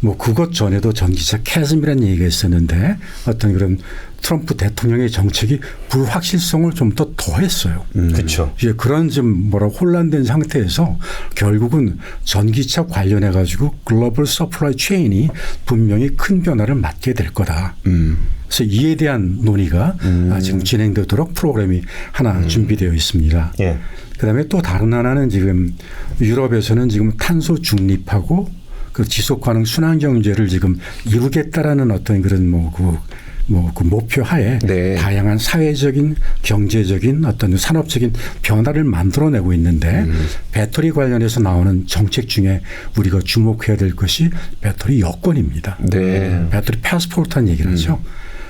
뭐 그것 전에도 전기차 캐즘이라는 얘기가 있었는데 어떤 그런 트럼프 대통령의 정책이 불확실성을 좀 더 더했어요. 그렇죠. 이제 그런 좀 혼란된 상태에서 결국은 전기차 관련해 가지고 글로벌 서플라이 체인이 분명히 큰 변화를 맞게 될 거다. 그래서 이에 대한 논의가 지금 진행되도록 프로그램이 하나 준비되어 있습니다. 예. 그다음에 또 다른 하나는 지금 유럽에서는 지금 탄소 중립하고 그 지속 가능 순환 경제를 지금 이루겠다라는 어떤 그런 그 목표 하에 네. 다양한 사회적인 경제적인 어떤 산업적인 변화를 만들어내고 있는데 배터리 관련해서 나오는 정책 중에 우리가 주목해야 될 것이 배터리 여권입니다. 네. 배터리 패스포트라는 얘기를 하죠.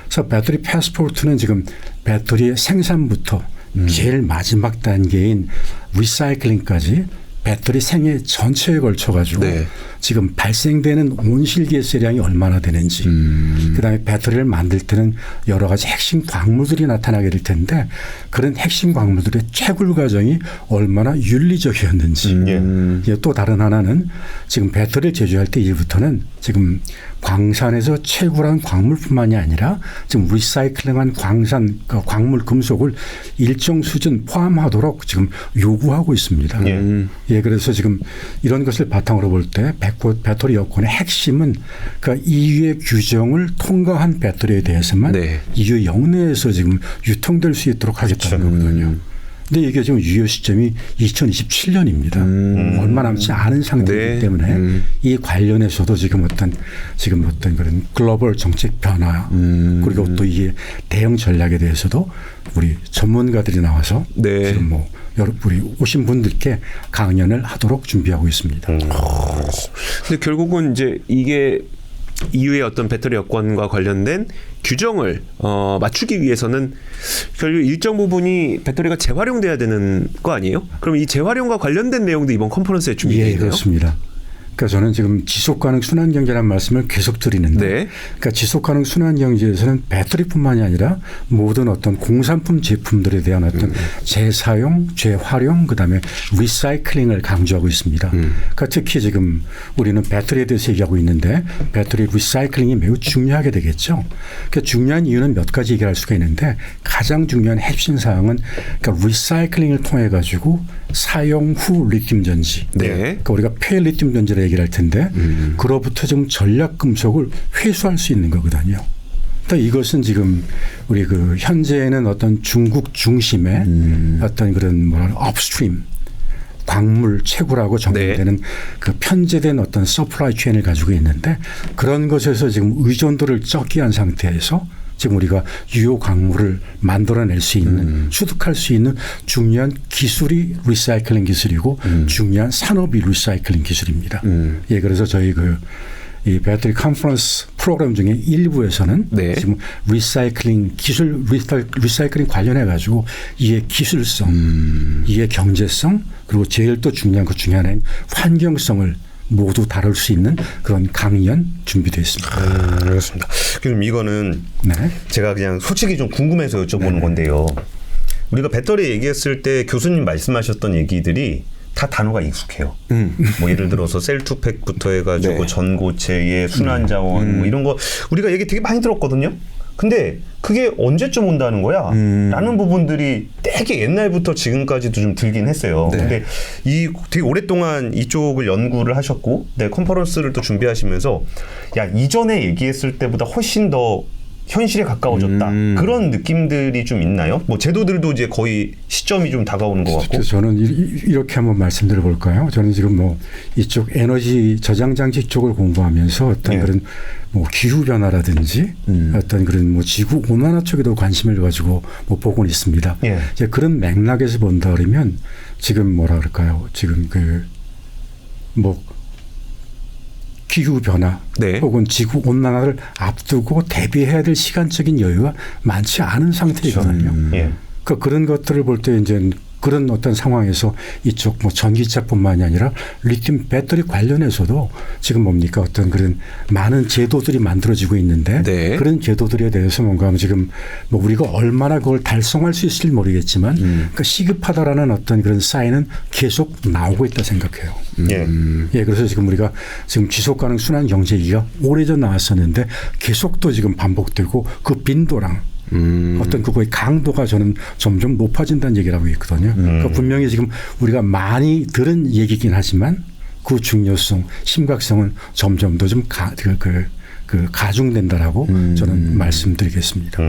그래서 배터리 패스포트는 지금 배터리의 생산부터 제일 마지막 단계인 리사이클링까지 배터리 생애 전체에 걸쳐 가지고 네. 지금 발생되는 온실가스량이 얼마나 되는지 그다음에 배터리를 만들 때는 여러 가지 핵심 광물들이 나타나게 될 텐데 그런 핵심 광물들의 채굴 과정이 얼마나 윤리적이었는지 또 다른 하나는 지금 배터리를 제조할 때 이후부터는 지금 광산에서 채굴한 광물뿐만이 아니라 지금 리사이클링한 광물 금속을 일정 수준 포함하도록 지금 요구하고 있습니다. 예, 그래서 지금 이런 것을 바탕으로 볼 때 배터리 여권의 핵심은 그러니까 EU의 규정을 통과한 배터리에 대해서만 네. EU 영내에서 지금 유통될 수 있도록 하겠다는 거거든요. 근데 이게 지금 유효 시점이 2027년입니다. 얼마 남지 않은 상태이기 네. 때문에 이 관련해서도 지금 어떤 그런 글로벌 정책 변화 그리고 또 이게 대응 전략에 대해서도 우리 전문가들이 나와서 네. 지금 우리 오신 분들께 강연을 하도록 준비하고 있습니다. 근데 결국은 이제 이게 EU의 어떤 배터리 여권과 관련된 규정을 맞추기 위해서는 결국 일정 부분이 배터리가 재활용돼야 되는 거 아니에요? 그럼 이 재활용과 관련된 내용도 이번 컨퍼런스에 준비되어 예, 있나요? 그렇습니다. 그러니까 저는 지금 지속가능 순환경제라는 말씀을 계속 드리는데 네. 그러니까 지속가능 순환경제에서는 배터리뿐만이 아니라 모든 어떤 공산품 제품들에 대한 어떤 재사용, 재활용 그다음에 리사이클링을 강조하고 있습니다. 그러니까 특히 지금 우리는 배터리에 대해서 얘기하고 있는데 배터리 리사이클링이 매우 중요하게 되겠죠. 그러니까 중요한 이유는 몇 가지 얘기할 수가 있는데 가장 중요한 핵심 사항은 그러니까 리사이클링을 통해 가지고 사용 후 리튬 전지. 네. 그러니까 우리가 폐리튬 전지를 얘기를 할 텐데 그로부터 지금 전략 금속을 회수할 수 있는 거거든요. 그러니까 이것은 지금 우리 그 현재는 어떤 중국 중심의 어떤 그런 업스트림 광물 채굴하고 전개되는 그 편제된 어떤 서플라이 체인을 가지고 있는데 그런 것에서 지금 의존도를 적게 한 상태에서 지금 우리가 유효 광물을 만들어낼 수 있는 취득할 수 있는 중요한 기술이 리사이클링 기술이고 중요한 산업이 리사이클링 기술입니다. 예, 그래서 저희 이 배터리 컨퍼런스 프로그램 중에 일부에서는 네. 지금 리사이클링 기술, 리사이클링 관련해 가지고 이의 기술성, 이의 경제성 그리고 제일 또 중요한 것 중에 하나인 환경성을 모두 다룰 수 있는 그런 강연 준비되어 있습니다. 알겠습니다. 그럼 이거는 네. 제가 그냥 솔직히 좀 궁금해서 여쭤보는 건데요. 우리가 배터리 얘기했을 때 교수님 말씀하셨던 얘기들이 다 단어가 익숙해요. 뭐 예를 들어서 셀투팩부터 해가지고 네. 전고체의 순환자원 뭐 이런 거 우리가 얘기 되게 많이 들었거든요. 근데 그게 언제쯤 온다는 거야? 라는 부분들이 되게 옛날부터 지금까지도 좀 들긴 했어요. 네. 근데 이 되게 오랫동안 이쪽을 연구를 하셨고, 네, 컨퍼런스를 또 준비하시면서 야, 이전에 얘기했을 때보다 훨씬 더 현실에 가까워졌다. 그런 느낌들이 좀 있나요? 뭐 제도들도 이제 거의 시점이 좀 다가오는 것 같고. 그래서 저는 이렇게 한번 말씀드려 볼까요? 저는 지금 뭐 이쪽 에너지 저장 장치 쪽을 공부하면서 어떤 예. 그런 뭐 기후 변화라든지 어떤 그런 뭐 지구 온난화 쪽에도 관심을 가지고 뭐 보고는 있습니다. 예. 이제 그런 맥락에서 본다 그러면 지금 뭐라 그럴까요? 지금 그 뭐 기후 변화 네. 혹은 지구 온난화를 앞두고 대비해야 될 시간적인 여유가 많지 않은 상태이거든요. 예. 그런 것들을 볼 때 이제 그런 어떤 상황에서 이쪽 뭐 전기차뿐만이 아니라 리튬 배터리 관련해서도 지금 뭡니까 어떤 그런 많은 제도들이 만들어지고 있는데 네. 그런 제도들에 대해서 뭔가 지금 뭐 우리가 얼마나 그걸 달성할 수 있을지 모르겠지만 그러니까 시급하다라는 어떤 그런 사인은 계속 나오고 있다 생각해요. 예. 예, 그래서 지금 우리가 지금 지속 가능 순환 경제기가 오래전 나왔었는데 계속 또 지금 반복되고 그 빈도랑 어떤 그거의 강도가 저는 점점 높아진다는 얘기를 하고 있거든요. 그러니까 분명히 지금 우리가 많이 들은 얘기긴 하지만 그 중요성, 심각성은 점점 더 좀 가중된다라고 저는 말씀드리겠습니다.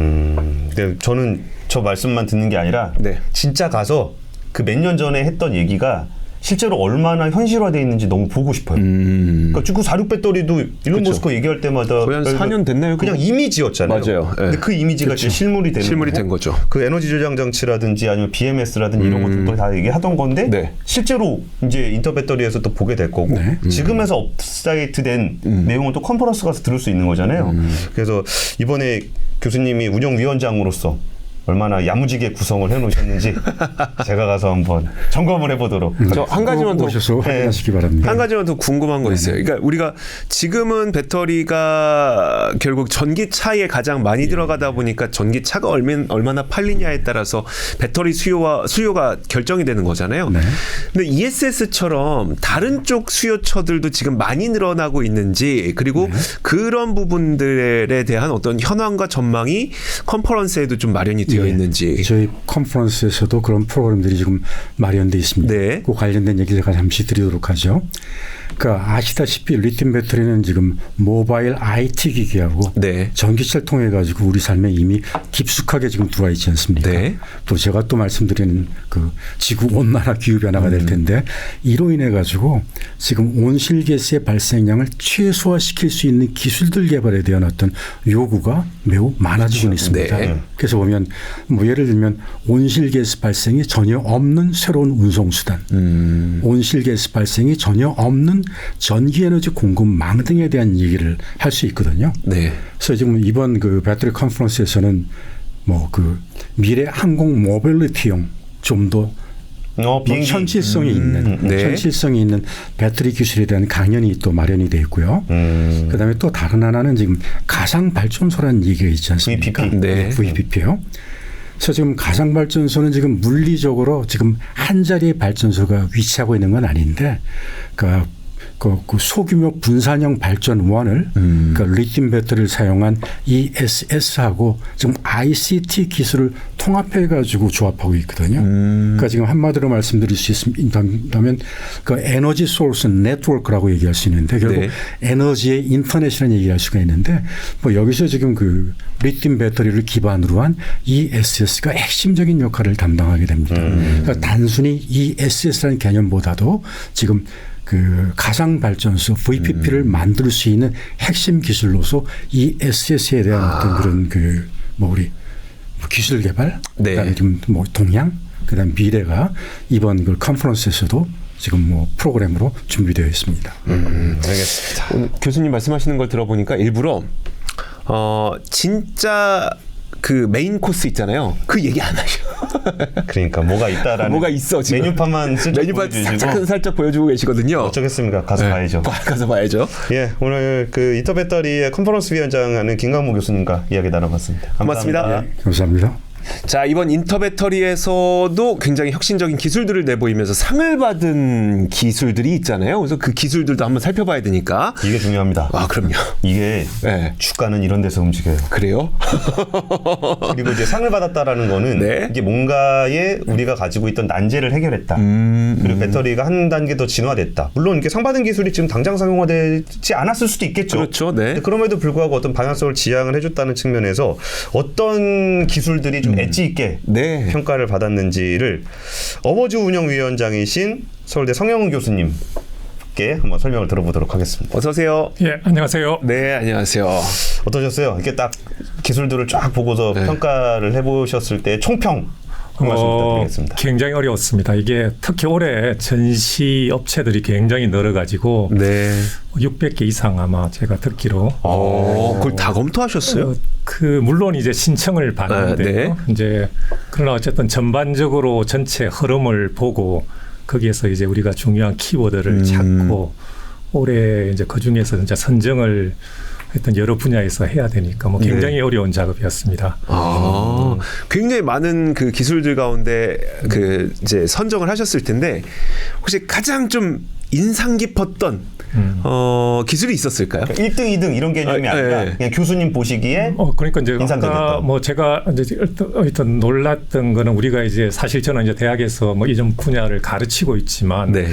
네, 저는 저 말씀만 듣는 게 아니라 네. 진짜 가서 그 몇 년 전에 했던 얘기가 실제로 얼마나 현실화되어 있는지 너무 보고 싶어요. 그러니까 그 46 배터리도 일론 머스크 얘기할 때마다 거의 한 4년 됐나요? 그냥 이미지였잖아요. 맞아요. 네. 근데 그 이미지가 지금 실물이 되는 실물이 거고, 된 거죠. 그 에너지 저장 장치라든지 아니면 BMS라든지 이런 것들도 다 얘기하던 건데 네. 실제로 이제 인터 배터리에서 또 보게 될 거고 네. 지금에서 업사이트된 내용은 또 컨퍼런스 가서 들을 수 있는 거잖아요. 그래서 이번에 교수님이 운영위원장으로서 얼마나 야무지게 구성을 해놓으셨는지 제가 가서 한번 점검을 해보도록. 저 한 가지만 더 오셔서 확인하시기 바랍니다. 한 가지만 더 궁금한 거 있어요. 그러니까 우리가 지금은 배터리가 결국 전기차에 가장 많이 들어가다 보니까 전기차가 얼마나 팔리냐에 따라서 배터리 수요가 결정이 되는 거잖아요. 네. 근데 ESS처럼 다른 쪽 수요처들도 지금 많이 늘어나고 있는지 그리고 그런 부분들에 대한 어떤 현황과 전망이 컨퍼런스에도 좀 마련이 되어 있는지. 저희 컨퍼런스에서도 그런 프로그램들이 지금 마련되어 있습니다. 네. 그 관련된 얘기를 제가 잠시 드리도록 하죠. 그러니까 아시다시피 리튬 배터리는 지금 모바일 IT 기기하고 네. 전기차를 통해 가지고 우리 삶에 이미 깊숙하게 지금 들어와 있지 않습니까? 네. 또 제가 또 말씀드리는 그 지구 온난화 기후 변화가 될 텐데 이로 인해 가지고 지금 온실가스의 발생량을 최소화시킬 수 있는 기술들 개발에 대한 어떤 요구가 매우 많아지고 있습니다. 네. 그래서 보면 뭐 예를 들면 온실가스 발생이 전혀 없는 새로운 운송수단, 온실가스 발생이 전혀 없는 전기에너지 공급망 등에 대한 얘기를 할 수 있거든요. 네. 그래서 지금 이번 그 배터리 컨퍼런스에서는 뭐 그 미래 항공 모빌리티용 좀더 비행기. 현실성이 있는 네. 현실성이 있는 배터리 기술에 대한 강연이 또 마련이 되어 있고요. 그다음에 또 다른 하나는 지금 가상 발전소라는 얘기가 있지 않습니까? VPP. 네. VPP요. 그래서 지금 가상 발전소는 지금 물리적으로 지금 한 자리의 발전소가 위치하고 있는 건 아닌데, 그러니까 그 소규모 분산형 발전원을 그러니까 리튬 배터리를 사용한 ESS하고 지금 ICT 기술을 통합해 가지고 조합하고 있거든요. 그러니까 지금 한마디로 말씀드릴 수 있다면 그 에너지 소스 네트워크라고 얘기할 수 있는데 결국 네. 에너지의 인터넷이라는 얘기할 수가 있는데 뭐 여기서 지금 그 리튬 배터리를 기반으로 한 ESS가 핵심적인 역할을 담당하게 됩니다. 그러니까 단순히 ESS라는 개념보다도 지금 그 가상 발전소 VPP를 만들 수 있는 핵심 기술로서 ESS에 대한 어떤 그런 그 뭐 우리 기술 개발, 네. 그다음에 지금 뭐 동향, 그다음 미래가 이번 그 컨퍼런스에서도 지금 뭐 프로그램으로 준비되어 있습니다. 알겠습니다. 오늘 교수님 말씀하시는 걸 들어보니까 일부러 진짜 그 메인 코스 있잖아요. 그 얘기 안 하셔. 그러니까 뭐가 있다라는 뭐가 있어 지금. 메뉴판만 슬쩍 메뉴판 보여주시고 살짝 보여주고 계시거든요. 어쩌겠습니까? 가서 봐야죠. 가서 봐야죠. 예, 오늘 그 인터 배터리의 컨퍼런스 위원장하는 김강모 교수님과 이야기 나눠봤습니다. 고맙습니다. 감사합니다. 감사합니다. 자, 이번 인터배터리에서도 굉장히 혁신적인 기술들을 내보이면서 상을 받은 기술들이 있잖아요. 그래서 그 기술들도 한번 살펴봐야 되니까. 이게 중요합니다. 아, 그럼요. 이게 네. 주가는 이런 데서 움직여요. 그래요? 그리고 이제 상을 받았다라는 거는 네. 이게 뭔가에 우리가 가지고 있던 난제를 해결했다. 그리고 배터리가 한 단계 더 진화됐다. 물론 이게 상 받은 기술이 지금 당장 상용화되지 않았을 수도 있겠죠. 그렇죠. 네. 근데 그럼에도 불구하고 어떤 방향성을 지향을 해줬다는 측면에서 어떤 기술들이 좀 엣지 있게 네. 평가를 받았는지를 어워즈 운영위원장이신 서울대 성영훈 교수님께 한번 설명을 들어보도록 하겠습니다. 어서 오세요. 예, 안녕하세요. 네, 안녕하세요. 어떠셨어요? 이렇게 딱 기술들을 쫙 보고서 네. 평가를 해보셨을 때 총평 한 말씀 부탁드리겠습니다. 굉장히 어려웠습니다. 이게 특히 올해 전시 업체들이 굉장히 늘어가지고 네. 600개 이상 아마 제가 듣기로 그걸 다 검토하셨어요? 물론 이제 신청을 받는데요. 네. 이제 그러나 어쨌든 전반적으로 전체 흐름을 보고 거기에서 이제 우리가 중요한 키워드를 찾고 올해 이제 그 중에서 이제 선정을 했던 여러 분야에서 해야 되니까 뭐 굉장히 어려운 작업이었습니다. 굉장히 많은 그 기술들 가운데 그 이제 선정을 하셨을 텐데 혹시 가장 좀 인상 깊었던 기술이 있었을까요? 1등, 2등 이런 개념이 아니라 네. 그냥 교수님 보시기에 그러니까 이제 인상적이었다. 아까 뭐 제가 이제 일단 놀랐던 거는 우리가 이제 사실 저는 이제 대학에서 뭐 이전 분야를 가르치고 있지만 네.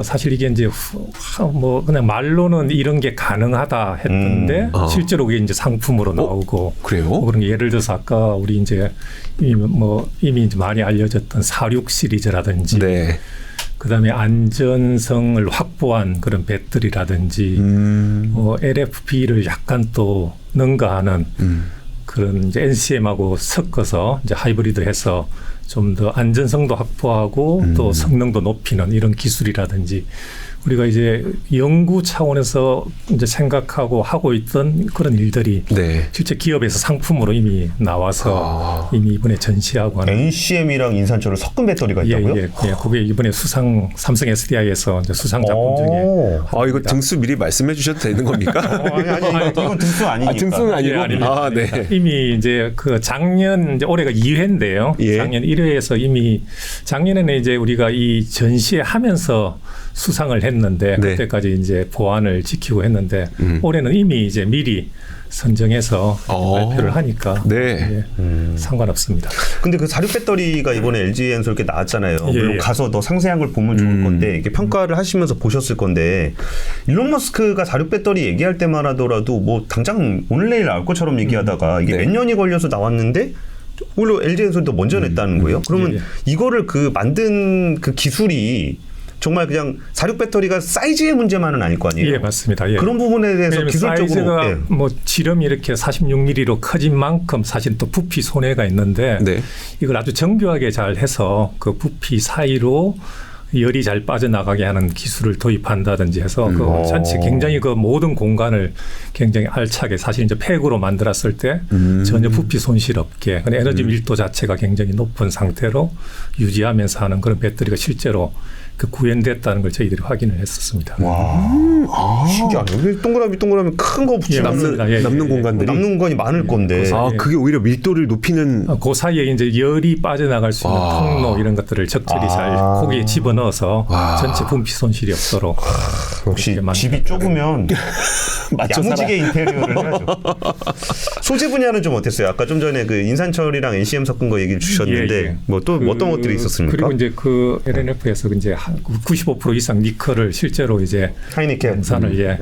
사실 이게 이제 뭐 그냥 말로는 이런 게 가능하다 했던데 실제로 그게 이제 상품으로 나오고 그래요? 뭐 그런 게 예를 들어서 아까 우리 이제 이미 이제 많이 알려졌던 46 시리즈라든지 네. 그다음에 안전성을 확보한 그런 배터리라든지 LFP를 약간 또 능가하는 그런 이제 NCM하고 섞어서 이제 하이브리드해서 좀 더 안전성도 확보하고 또 성능도 높이는 이런 기술이라든지 우리가 이제 연구 차원에서 이제 생각하고 하고 있던 그런 일들이 네. 실제 기업에서 상품으로 이미 나와서 이미 이번에 전시하고 하는 NCM이랑 인산철을 섞은 배터리가 있다고요? 예. 그게 이번에 삼성 SDI에서 이제 수상 작품 중에 이거 등수 미리 말씀해 주셔도 되는 겁니까? 아니, 이건 등수 아니니까. 등수는 아니고. 예, 아닙니다. 네. 이미 이제 그 작년 이제 올해가 2회인데요. 예. 작년 1회에서 이미 작년에는 이제 우리가 이 전시회 하면서 수상을 했는데 네. 그때까지 이제 보안을 지키고 했는데 올해는 이미 이제 미리 선정해서 발표를 하니까 네. 상관없습니다. 근데 그 46 배터리가 이번에 LG엔솔 이렇게 나왔잖아요. 물론 예. 가서 더 상세한 걸 보면 좋을 건데 이게 평가를 하시면서 보셨을 건데 일론 머스크가 46 배터리 얘기할 때만 하더라도 뭐 당장 오늘 내일 나올 것처럼 얘기하다가 이게 네. 몇 년이 걸려서 나왔는데 오히려 LG엔솔이 더 먼저 냈다는 거예요. 그러면 이거를 그 만든 그 기술이 정말 그냥 46 배터리가 사이즈의 문제만은 아닐 거 아니에요. 예, 맞습니다. 예. 그런 부분에 대해서 기술적으로 사이즈가 뭐 지름이 이렇게 46mm로 커진 만큼 사실 또 부피 손해가 있는데 네. 이걸 아주 정교하게 잘 해서 그 부피 사이로 열이 잘 빠져나가게 하는 기술을 도입한다든지 해서 그 전체 굉장히 그 모든 공간을 굉장히 알차게 사실 이제 팩으로 만들었을 때 전혀 부피 손실 없게 에너지 밀도 자체가 굉장히 높은 상태로 유지하면서 하는 그런 배터리가 실제로 그 구현됐다는 걸 저희들이 확인을 했었습니다. 신기하네요. 동그라미 큰 거 붙이면 맞습니다. 남는 공간들이 남는 공간이 많을 건데. 그게 오히려 밀도를 높이는 그 사이에 이제 열이 빠져나갈 수 있는 통로 이런 것들을 적절히 잘 거기에 집어넣어서 전체 분피 손실이 없도록 역시 그렇게 만들었다. 집이 좁으면 야무지게 인테리어를 해야죠. 소재 분야는 좀 어땠어요? 아까 좀 전에 그 인산철이랑 NCM 섞은 거 얘기를 주셨는데 예. 뭐 또 어떤 것들이 있었습니까? 그리고 이제 그 LNF에서 이제 95% 이상 니켈을 실제로 이제 하이니켄 양산을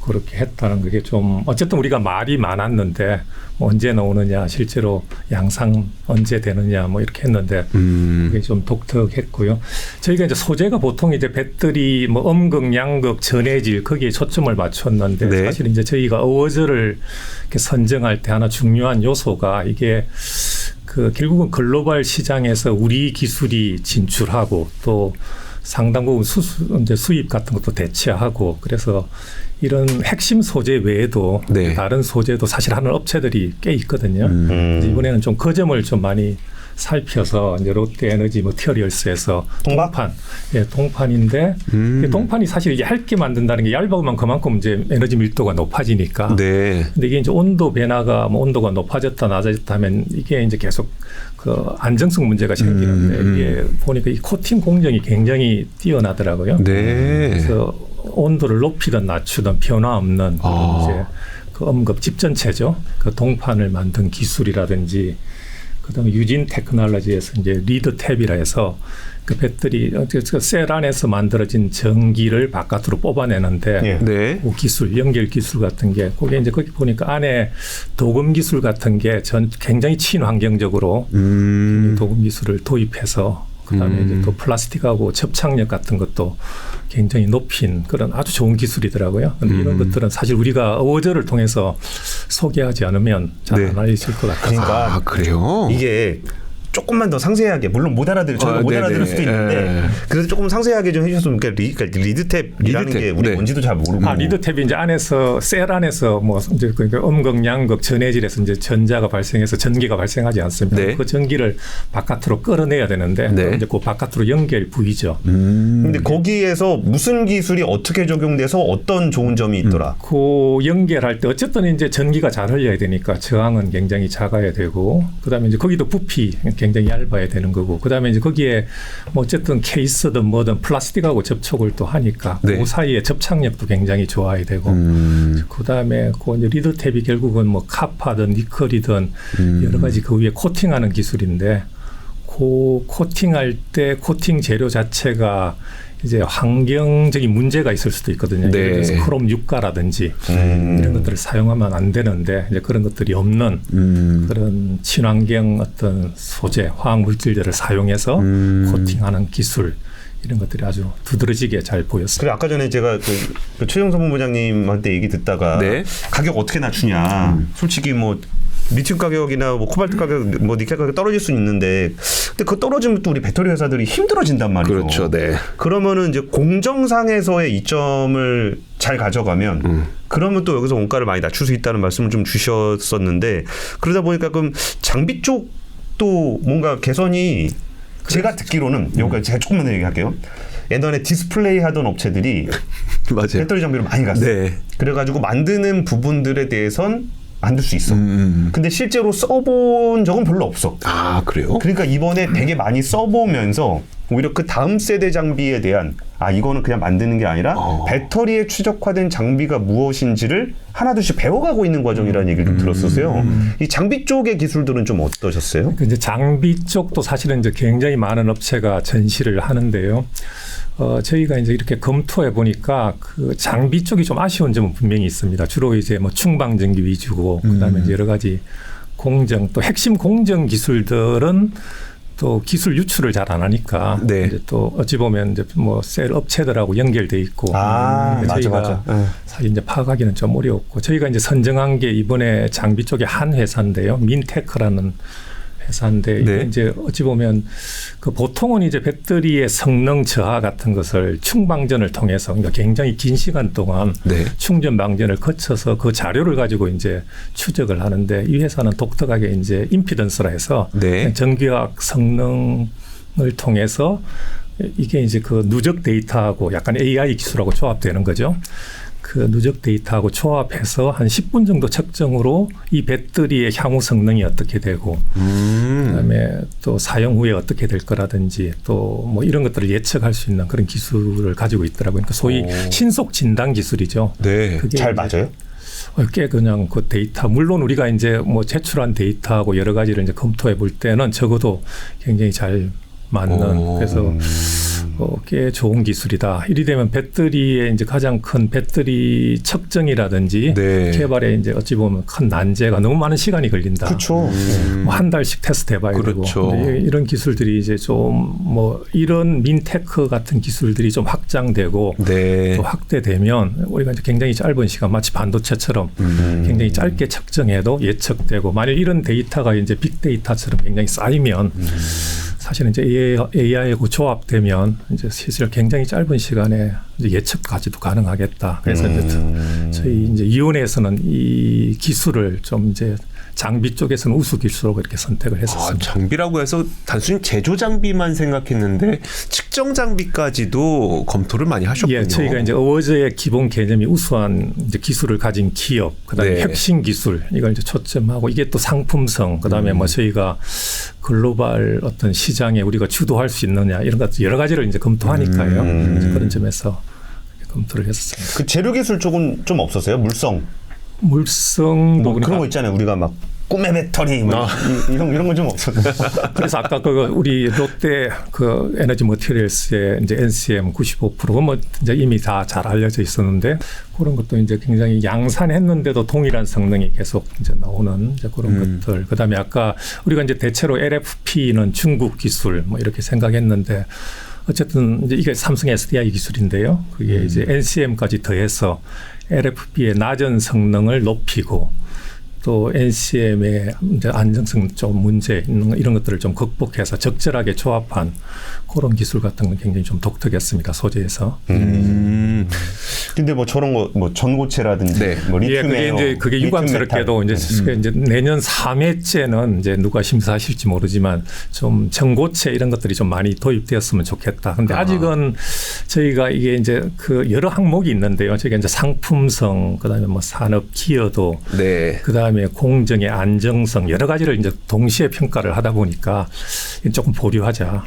그렇게 했다는 게 좀 어쨌든 우리가 말이 많았는데 뭐 언제 나오느냐 실제로 양상 언제 되느냐 뭐 이렇게 했는데 그게 좀 독특했고요. 저희가 이제 소재가 보통 이제 배터리 뭐 음극, 양극, 전해질 거기에 초점을 맞췄는데 네. 사실 이제 저희가 어워즈를 이렇게 선정할 때 하나 중요한 요소가 이게 그 결국은 글로벌 시장에서 우리 기술이 진출하고 또 상당 부분 이제 수입 같은 것도 대체하고 그래서 이런 핵심 소재 외에도 네. 다른 소재도 사실 하는 업체들이 꽤 있거든요. 이번에는 좀 그 점을 좀 많이 살펴서 이제 롯데에너지 머티리얼스에서 동판? 동판인데 이 동판이 사실 얇게 만든다는 게 얇으면 그만큼 이제 에너지 밀도가 높아지니까. 네. 근데 이게 이제 온도 변화가 뭐 온도가 높아졌다 낮아졌다 하면 이게 이제 계속 그 안정성 문제가 생기는데 이게 보니까 이 코팅 공정이 굉장히 뛰어나더라고요. 네. 그래서 온도를 높이든 낮추든 변화 없는 이제 그 음극 집전체죠. 그 동판을 만든 기술이라든지 그다음에 유진 테크놀로지에서 이제 리드 탭이라 해서 그 배터리 그 셀 안에서 만들어진 전기를 바깥으로 뽑아내는데 예. 네. 그 기술, 연결 기술 같은 게 그게 이제 거기 보니까 안에 도금 기술 같은 게 굉장히 친환경적으로 도금 기술을 도입해서 그다음에 이제 또 플라스틱하고 접착력 같은 것도 굉장히 높인 그런 아주 좋은 기술이더라고요. 그런데 이런 것들은 사실 우리가 어워즈를 통해서 소개하지 않으면 잘 안 알려질 것 같아요. 그러니까 그래요? 이게 조금만 더 상세하게 물론 못 알아들 저희가 못 네네. 알아들을 수도 있는데 그래서 조금 상세하게 좀 해주셨으면 그러니까 리드탭이라는 게 리드탭. 우리 네. 뭔지도 잘 모르고 리드 탭이 이제 안에서 셀 안에서 뭐 이제 그러니까 음극, 양극, 전해질에서 이제 전자가 발생해서 전기가 발생하지 않습니다. 네. 그 전기를 바깥으로 끌어내야 되는데 네. 이제 그 바깥으로 연결 부위죠. 근데 거기에서 무슨 기술이 어떻게 적용돼서 어떤 좋은 점이 있더라. 그 연결할 때 어쨌든 이제 전기가 잘 흘려야 되니까 저항은 굉장히 작아야 되고 그다음에 이제 거기도 부피 굉장히 얇아야 되는 거고 그다음에 이제 거기에 뭐 어쨌든 케이스든 뭐든 플라스틱하고 접촉을 또 하니까 네. 그 사이에 접착력도 굉장히 좋아야 되고 그다음에 그 이제 리드 탭이 결국은 뭐 카파든 니켈이든 여러 가지 그 위에 코팅하는 기술인데 그 코팅할 때 코팅 재료 자체가 이제 환경적인 문제가 있을 수도 있거든요. 네. 예를 들어서 크롬 육가라든지 이런 것들을 사용하면 안 되는데 이제 그런 것들이 없는 그런 친환경 어떤 소재, 화학 물질들을 사용해서 코팅하는 기술 이런 것들이 아주 두드러지게 잘 보였습니다. 그래 아까 전에 제가 그 최정선 본부장님한테 얘기 듣다가 네. 가격 어떻게 낮추냐. 솔직히 뭐 리튬 가격이나 뭐 코발트 가격, 뭐 니켈 가격 떨어질 수는 있는데, 근데 그 떨어지면 또 우리 배터리 회사들이 힘들어진단 말이죠. 그렇죠. 네. 그러면은 이제 공정상에서의 이점을 잘 가져가면, 그러면 또 여기서 원가를 많이 낮출 수 있다는 말씀을 좀 주셨었는데, 그러다 보니까 그럼 장비 쪽도 뭔가 개선이 제가 듣기로는 여기까지 제가 조금만 더 얘기할게요. 예전에 디스플레이 하던 업체들이 맞아요. 배터리 장비를 많이 갔어요. 네. 그래가지고 만드는 부분들에 대해선 만들 수 있어. 근데 실제로 써본 적은 별로 없어. 아, 그래요? 그러니까 이번에 되게 많이 써보면서 오히려 그 다음 세대 장비에 대한 이거는 그냥 만드는 게 아니라 배터리에 최적화된 장비가 무엇인지를 하나둘씩 배워가고 있는 과정이라는 얘기를 좀 들었었어요. 이 장비 쪽의 기술들은 좀 어떠셨어요? 이제 장비 쪽도 사실은 이제 굉장히 많은 업체가 전시를 하는데요. 저희가 이제 이렇게 검토해 보니까 그 장비 쪽이 좀 아쉬운 점은 분명히 있습니다. 주로 이제 뭐 충방전기 위주고 그다음에 이제 여러 가지 공정 또 핵심 공정 기술들은 또 기술 유출을 잘 안 하니까 네. 이제 또 어찌 보면 이제 뭐 셀 업체들하고 연결돼 있고 저희가 사실 이제 파악하기는 좀 어려웠고 저희가 이제 선정한 게 이번에 장비 쪽에 한 회사인데요. 민테크라는 회사인데 네. 이제 어찌 보면 그 보통은 이제 배터리의 성능 저하 같은 것을 충방전을 통해서 그러니까 굉장히 긴 시간 동안 네. 충전 방전을 거쳐서 그 자료를 가지고 이제 추적을 하는데 이 회사는 독특하게 이제 임피던스라 해서 네. 전기화학 성능을 통해서 이게 이제 그 누적 데이터하고 약간 AI 기술하고 조합되는 거죠. 그 누적 데이터하고 조합해서 한 10분 정도 측정으로 이 배터리의 향후 성능이 어떻게 되고 그다음에 또 사용 후에 어떻게 될 거라든지 또 뭐 이런 것들을 예측할 수 있는 그런 기술을 가지고 있더라고요. 그러니까 소위 신속 진단 기술이죠. 네. 그게 잘 이제 맞아요? 꽤 그냥 그 데이터 물론 우리가 이제 뭐 제출한 데이터하고 여러 가지를 이제 검토해 볼 때는 적어도 굉장히 잘 맞는 그래서 꽤 좋은 기술이다. 이리 되면 배터리의 이제 가장 큰 배터리 측정이라든지 네. 개발에 이제 어찌 보면 큰 난제가 너무 많은 시간이 걸린다. 그렇죠. 뭐 한 달씩 테스트 해봐야 그렇죠. 되고 이런 기술들이 이제 좀 뭐 이런 민테크 같은 기술들이 좀 확장되고 네. 또 확대되면 우리가 이제 굉장히 짧은 시간 마치 반도체처럼 굉장히 짧게 측정해도 예측되고 만일 이런 데이터가 이제 빅데이터처럼 굉장히 쌓이면 사실은 이제 AI하고 조합되면 이제 실제로 굉장히 짧은 시간에 이제 예측까지도 가능하겠다. 그래서 이제 저희 이제 위원회에서는 이 기술을 좀 이제 장비 쪽에서는 우수 기술로 이렇게 선택을 했었습니다. 장비라고 해서 단순히 제조 장비만 생각했는데 측정 장비까지도 검토를 많이 하셨군요. 예, 저희가 이제 어워즈의 기본 개념이 우수한 이제 기술을 가진 기업, 그다음에 네. 혁신 기술 이걸 이제 초점하고 이게 또 상품성, 그다음에 뭐 저희가 글로벌 어떤 시장에 우리가 주도할 수 있느냐 이런 것 여러 가지를 이제 검토하니까요. 이제 그런 점에서 검토를 했었습니다. 그 재료 기술 쪽은 좀 없었어요? 물성도 뭐 그런 거 있잖아요. 우리가 막 꿈의 배터리 뭐 이런 거 좀 없었나요? 그래서 아까 그 우리 롯데 그 에너지 머티리얼스의 이제 NCM 95%가 뭐 이제 이미 다 잘 알려져 있었는데 그런 것도 이제 굉장히 양산했는데도 동일한 성능이 계속 이제 나오는 이제 그런 것들. 그다음에 아까 우리가 이제 대체로 LFP는 중국 기술 뭐 이렇게 생각했는데 어쨌든 이제 이게 삼성 SDI 기술인데요. 그게 이제 NCM까지 더해서 LFP의 낮은 성능을 높이고 또 NCM의 이제 안정성 좀 문제 있는 이런 것들을 좀 극복해서 적절하게 조합한 그런 기술 같은 건 굉장히 좀 독특했습니다. 소재에서. 근데 뭐 저런 거 뭐 전고체라든지 네. 뭐 예, 리튬 그게 유감스럽게도 이제 내년 3회째는 이제 누가 심사하실지 모르지만 좀 전고체 이런 것들이 좀 많이 도입되었으면 좋겠다. 근데 아직은 저희가 이게 이제 그 여러 항목이 있는데요. 저희가 이제 상품성, 그다음에 뭐 산업 기여도, 네. 그다음에 공정의 안정성 여러 가지를 이제 동시에 평가를 하다 보니까 조금 보류하자.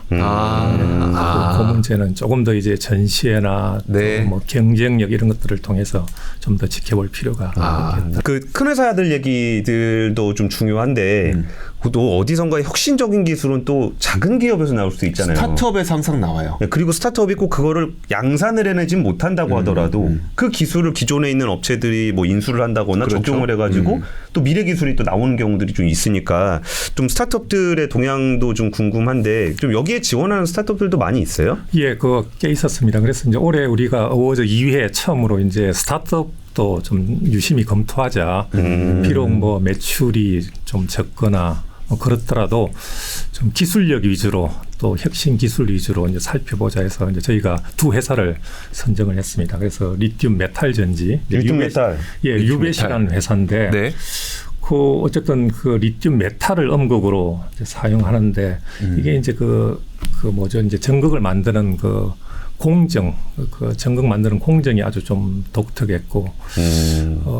그 문제는 조금 더 이제 전시회나 네. 뭐 경쟁력 이런 것들을 통해서 좀 더 지켜볼 필요가 있겠다. 그 큰 회사들 얘기들도 좀 중요한데 또 어디선가 혁신적인 기술은 또 작은 기업에서 나올 수 있잖아요. 스타트업에서 항상 나와요. 네, 그리고 스타트업이 꼭 그거를 양산을 해내진 못한다고 하더라도 그 기술을 기존에 있는 업체들이 뭐 인수를 한다거나 그렇죠. 적용을 해가지고 또 미래 기술이 또 나오는 경우들이 좀 있으니까 좀 스타트업들의 동향도 좀 궁금한데 좀 여기에 지원하는 스타트업들도 많이 있어요? 예, 그거 꽤 있었습니다. 그래서 이제 올해 우리가 어워즈 2회 처음으로 이제 스타트업도 좀 유심히 검토하자. 비록 뭐 매출이 좀 적거나 뭐 그렇더라도 좀 기술력 위주로 또 혁신 기술 위주로 이제 살펴보자 해서 이제 저희가 두 회사를 선정을 했습니다. 그래서 리튬 메탈 전지, 리튬 메탈, 예, 유벳이라는 회사인데, 네. 그 어쨌든 그 리튬 메탈을 음극으로 이제 사용하는데 이게 이제 그 뭐죠 이제 전극을 만드는 그 공정, 그 전극 만드는 공정이 아주 좀 독특했고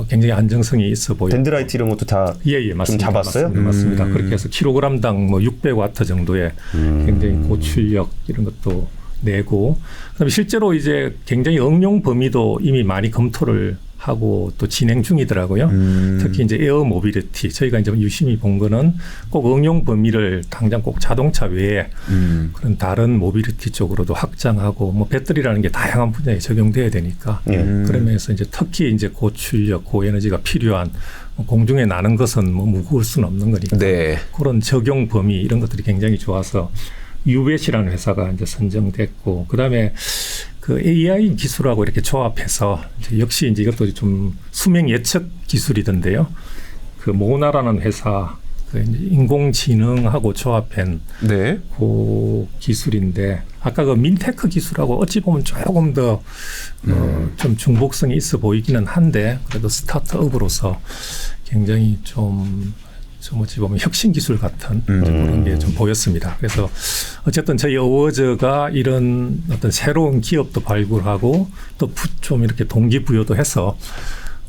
굉장히 안정성이 있어 보이고. 덴드라이트 이런 것도 다 예, 맞습니다. 좀 잡았어요? 맞습니다. 그렇게 해서 킬로그램당 뭐 600와트 정도의 굉장히 고출력 이런 것도 내고, 그다음에 실제로 이제 굉장히 응용 범위도 이미 많이 검토를 하고 또 진행 중이더라고요. 특히 이제 에어 모빌리티 저희가 이제 유심히 본 거는 꼭 응용 범위를 당장 꼭 자동차 외에 그런 다른 모빌리티 쪽으로도 확장하고 뭐 배터리라는 게 다양한 분야에 적용돼야 되니까 그러면서 이제 특히 이제 고출력, 고에너지가 필요한 공중에 나는 것은 뭐 무거울 수는 없는 거니까 네. 그런 적용 범위 이런 것들이 굉장히 좋아서 유벳이라는 회사가 이제 선정됐고, 그다음에 그 AI 기술하고 이렇게 조합해서 이제 역시 이제 이것도 좀 수명 예측 기술이던데요. 그 모나라는 회사 그 인공지능하고 조합한 네. 그 기술인데 아까 그 민테크 기술하고 어찌 보면 조금 더 좀 중복성이 있어 보이기는 한데 그래도 스타트업으로서 굉장히 좀 어찌 보면 혁신 기술 같은 그런 게 좀 보였습니다. 그래서 어쨌든 저희 어워즈가 이런 어떤 새로운 기업도 발굴하고 또 좀 이렇게 동기부여도 해서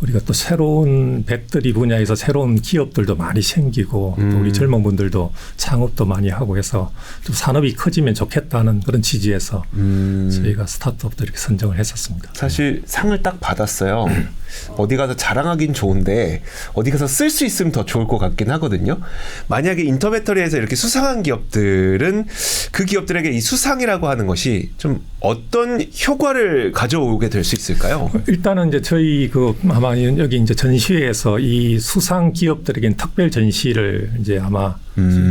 우리가 또 새로운 배터리 분야에서 새로운 기업들도 많이 생기고 또 우리 젊은 분들도 창업도 많이 하고 해서 좀 산업이 커지면 좋겠다는 그런 취지에서 저희가 스타트업도 이렇게 선정을 했었습니다. 사실 상을 딱 받았어요. 어디 가서 자랑하긴 좋은데 어디 가서 쓸 수 있으면 더 좋을 것 같긴 하거든요. 만약에 인터배터리에서 이렇게 수상한 기업들은 그 기업들에게 이 수상이라고 하는 것이 좀 어떤 효과를 가져오게 될 수 있을까요? 일단은 이제 저희 그 아마 여기 이제 전시회에서 이 수상 기업들에겐 특별 전시를 이제 아마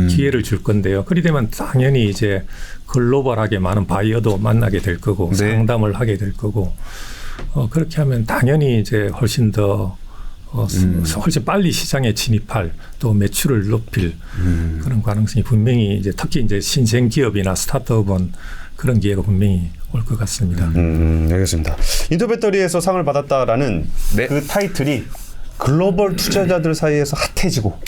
기회를 줄 건데요. 그리 되면 당연히 이제 글로벌하게 많은 바이어도 만나게 될 거고 네. 상담을 하게 될 거고 그렇게 하면 당연히 이제 훨씬 더 훨씬 빨리 시장에 진입할 또 매출을 높일 그런 가능성이 분명히 이제 특히 이제 신생 기업이나 스타트업은 그런 기회가 분명히 올 것 같습니다. 알겠습니다. 인터배터리에서 상을 받았다라는 네. 그 타이틀이 글로벌 투자자들 사이에서 핫해지고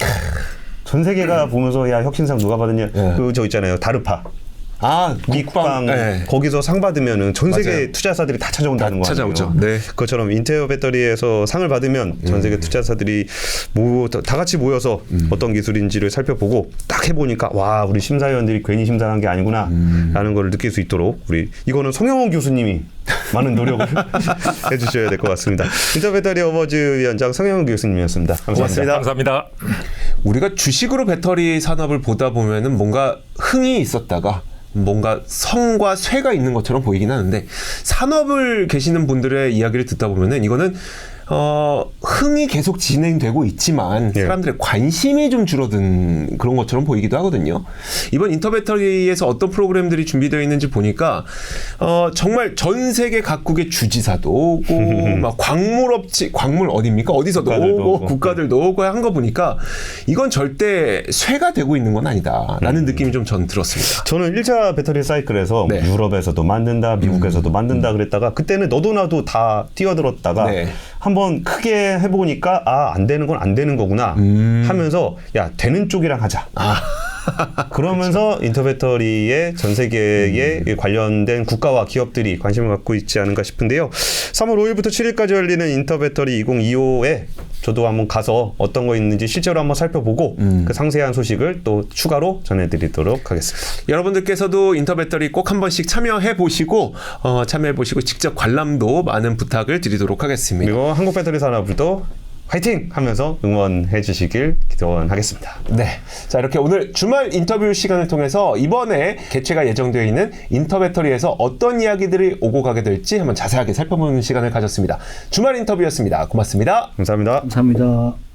전 세계가 보면서 야 혁신상 누가 받았냐? 그 저 있잖아요 다르파. 국방 네. 거기서 상 받으면은 전 세계 맞아요. 투자사들이 다 찾아온다는 거 아니에요? 찾아오죠. 네. 그것처럼 인테어 배터리에서 상을 받으면 전 세계 투자사들이 다 같이 모여서 어떤 기술인지를 살펴보고 딱 해보니까 와 우리 심사위원들이 괜히 심사한 게 아니구나라는 걸 느낄 수 있도록 우리 이거는 송영원 교수님이 많은 노력을 해주셔야 될 것 같습니다. 인테어 배터리 어워즈 위원장 송영원 교수님이었습니다. 감사합니다. 감사합니다. 우리가 주식으로 배터리 산업을 보다 보면은 뭔가 흥이 있었다가 뭔가 성과 쇠가 있는 것처럼 보이긴 하는데 산업을 계시는 분들의 이야기를 듣다 보면은 이거는 흥이 계속 진행되고 있지만 사람들의 관심이 좀 줄어든 그런 것처럼 보이기도 하거든요. 이번 인터배터리에서 어떤 프로그램들이 준비되어 있는지 보니까 정말 전 세계 각국의 주지사도 오고 막 광물 어디입니까? 어디서도 오고 국가들도 오고 한 거 보니까 이건 절대 쇠가 되고 있는 건 아니다라는 느낌이 좀 전 들었습니다. 저는 1차 배터리 사이클에서 네. 유럽에서도 만든다, 미국에서도 만든다 그랬다가 그때는 너도 나도 다 뛰어들었다가 네. 한번 크게 해보니까 안 되는 건 안 되는 거구나 하면서 야 되는 쪽이랑 하자. 그러면서 인터배터리의 전 세계에 관련된 국가와 기업들이 관심을 갖고 있지 않은가 싶은데요. 3월 5일부터 7일까지 열리는 인터배터리 2025에 저도 한번 가서 어떤 거 있는지 실제로 한번 살펴보고 그 상세한 소식을 또 추가로 전해드리도록 하겠습니다. 여러분들께서도 인터배터리 꼭 한 번씩 참여해 보시고 직접 관람도 많은 부탁을 드리도록 하겠습니다. 그리고 한국배터리 산업도 화이팅! 하면서 응원해 주시길 기원하겠습니다. 네. 자, 이렇게 오늘 주말 인터뷰 시간을 통해서 이번에 개최가 예정되어 있는 인터배터리에서 어떤 이야기들이 오고 가게 될지 한번 자세하게 살펴보는 시간을 가졌습니다. 주말 인터뷰였습니다. 고맙습니다. 감사합니다. 감사합니다.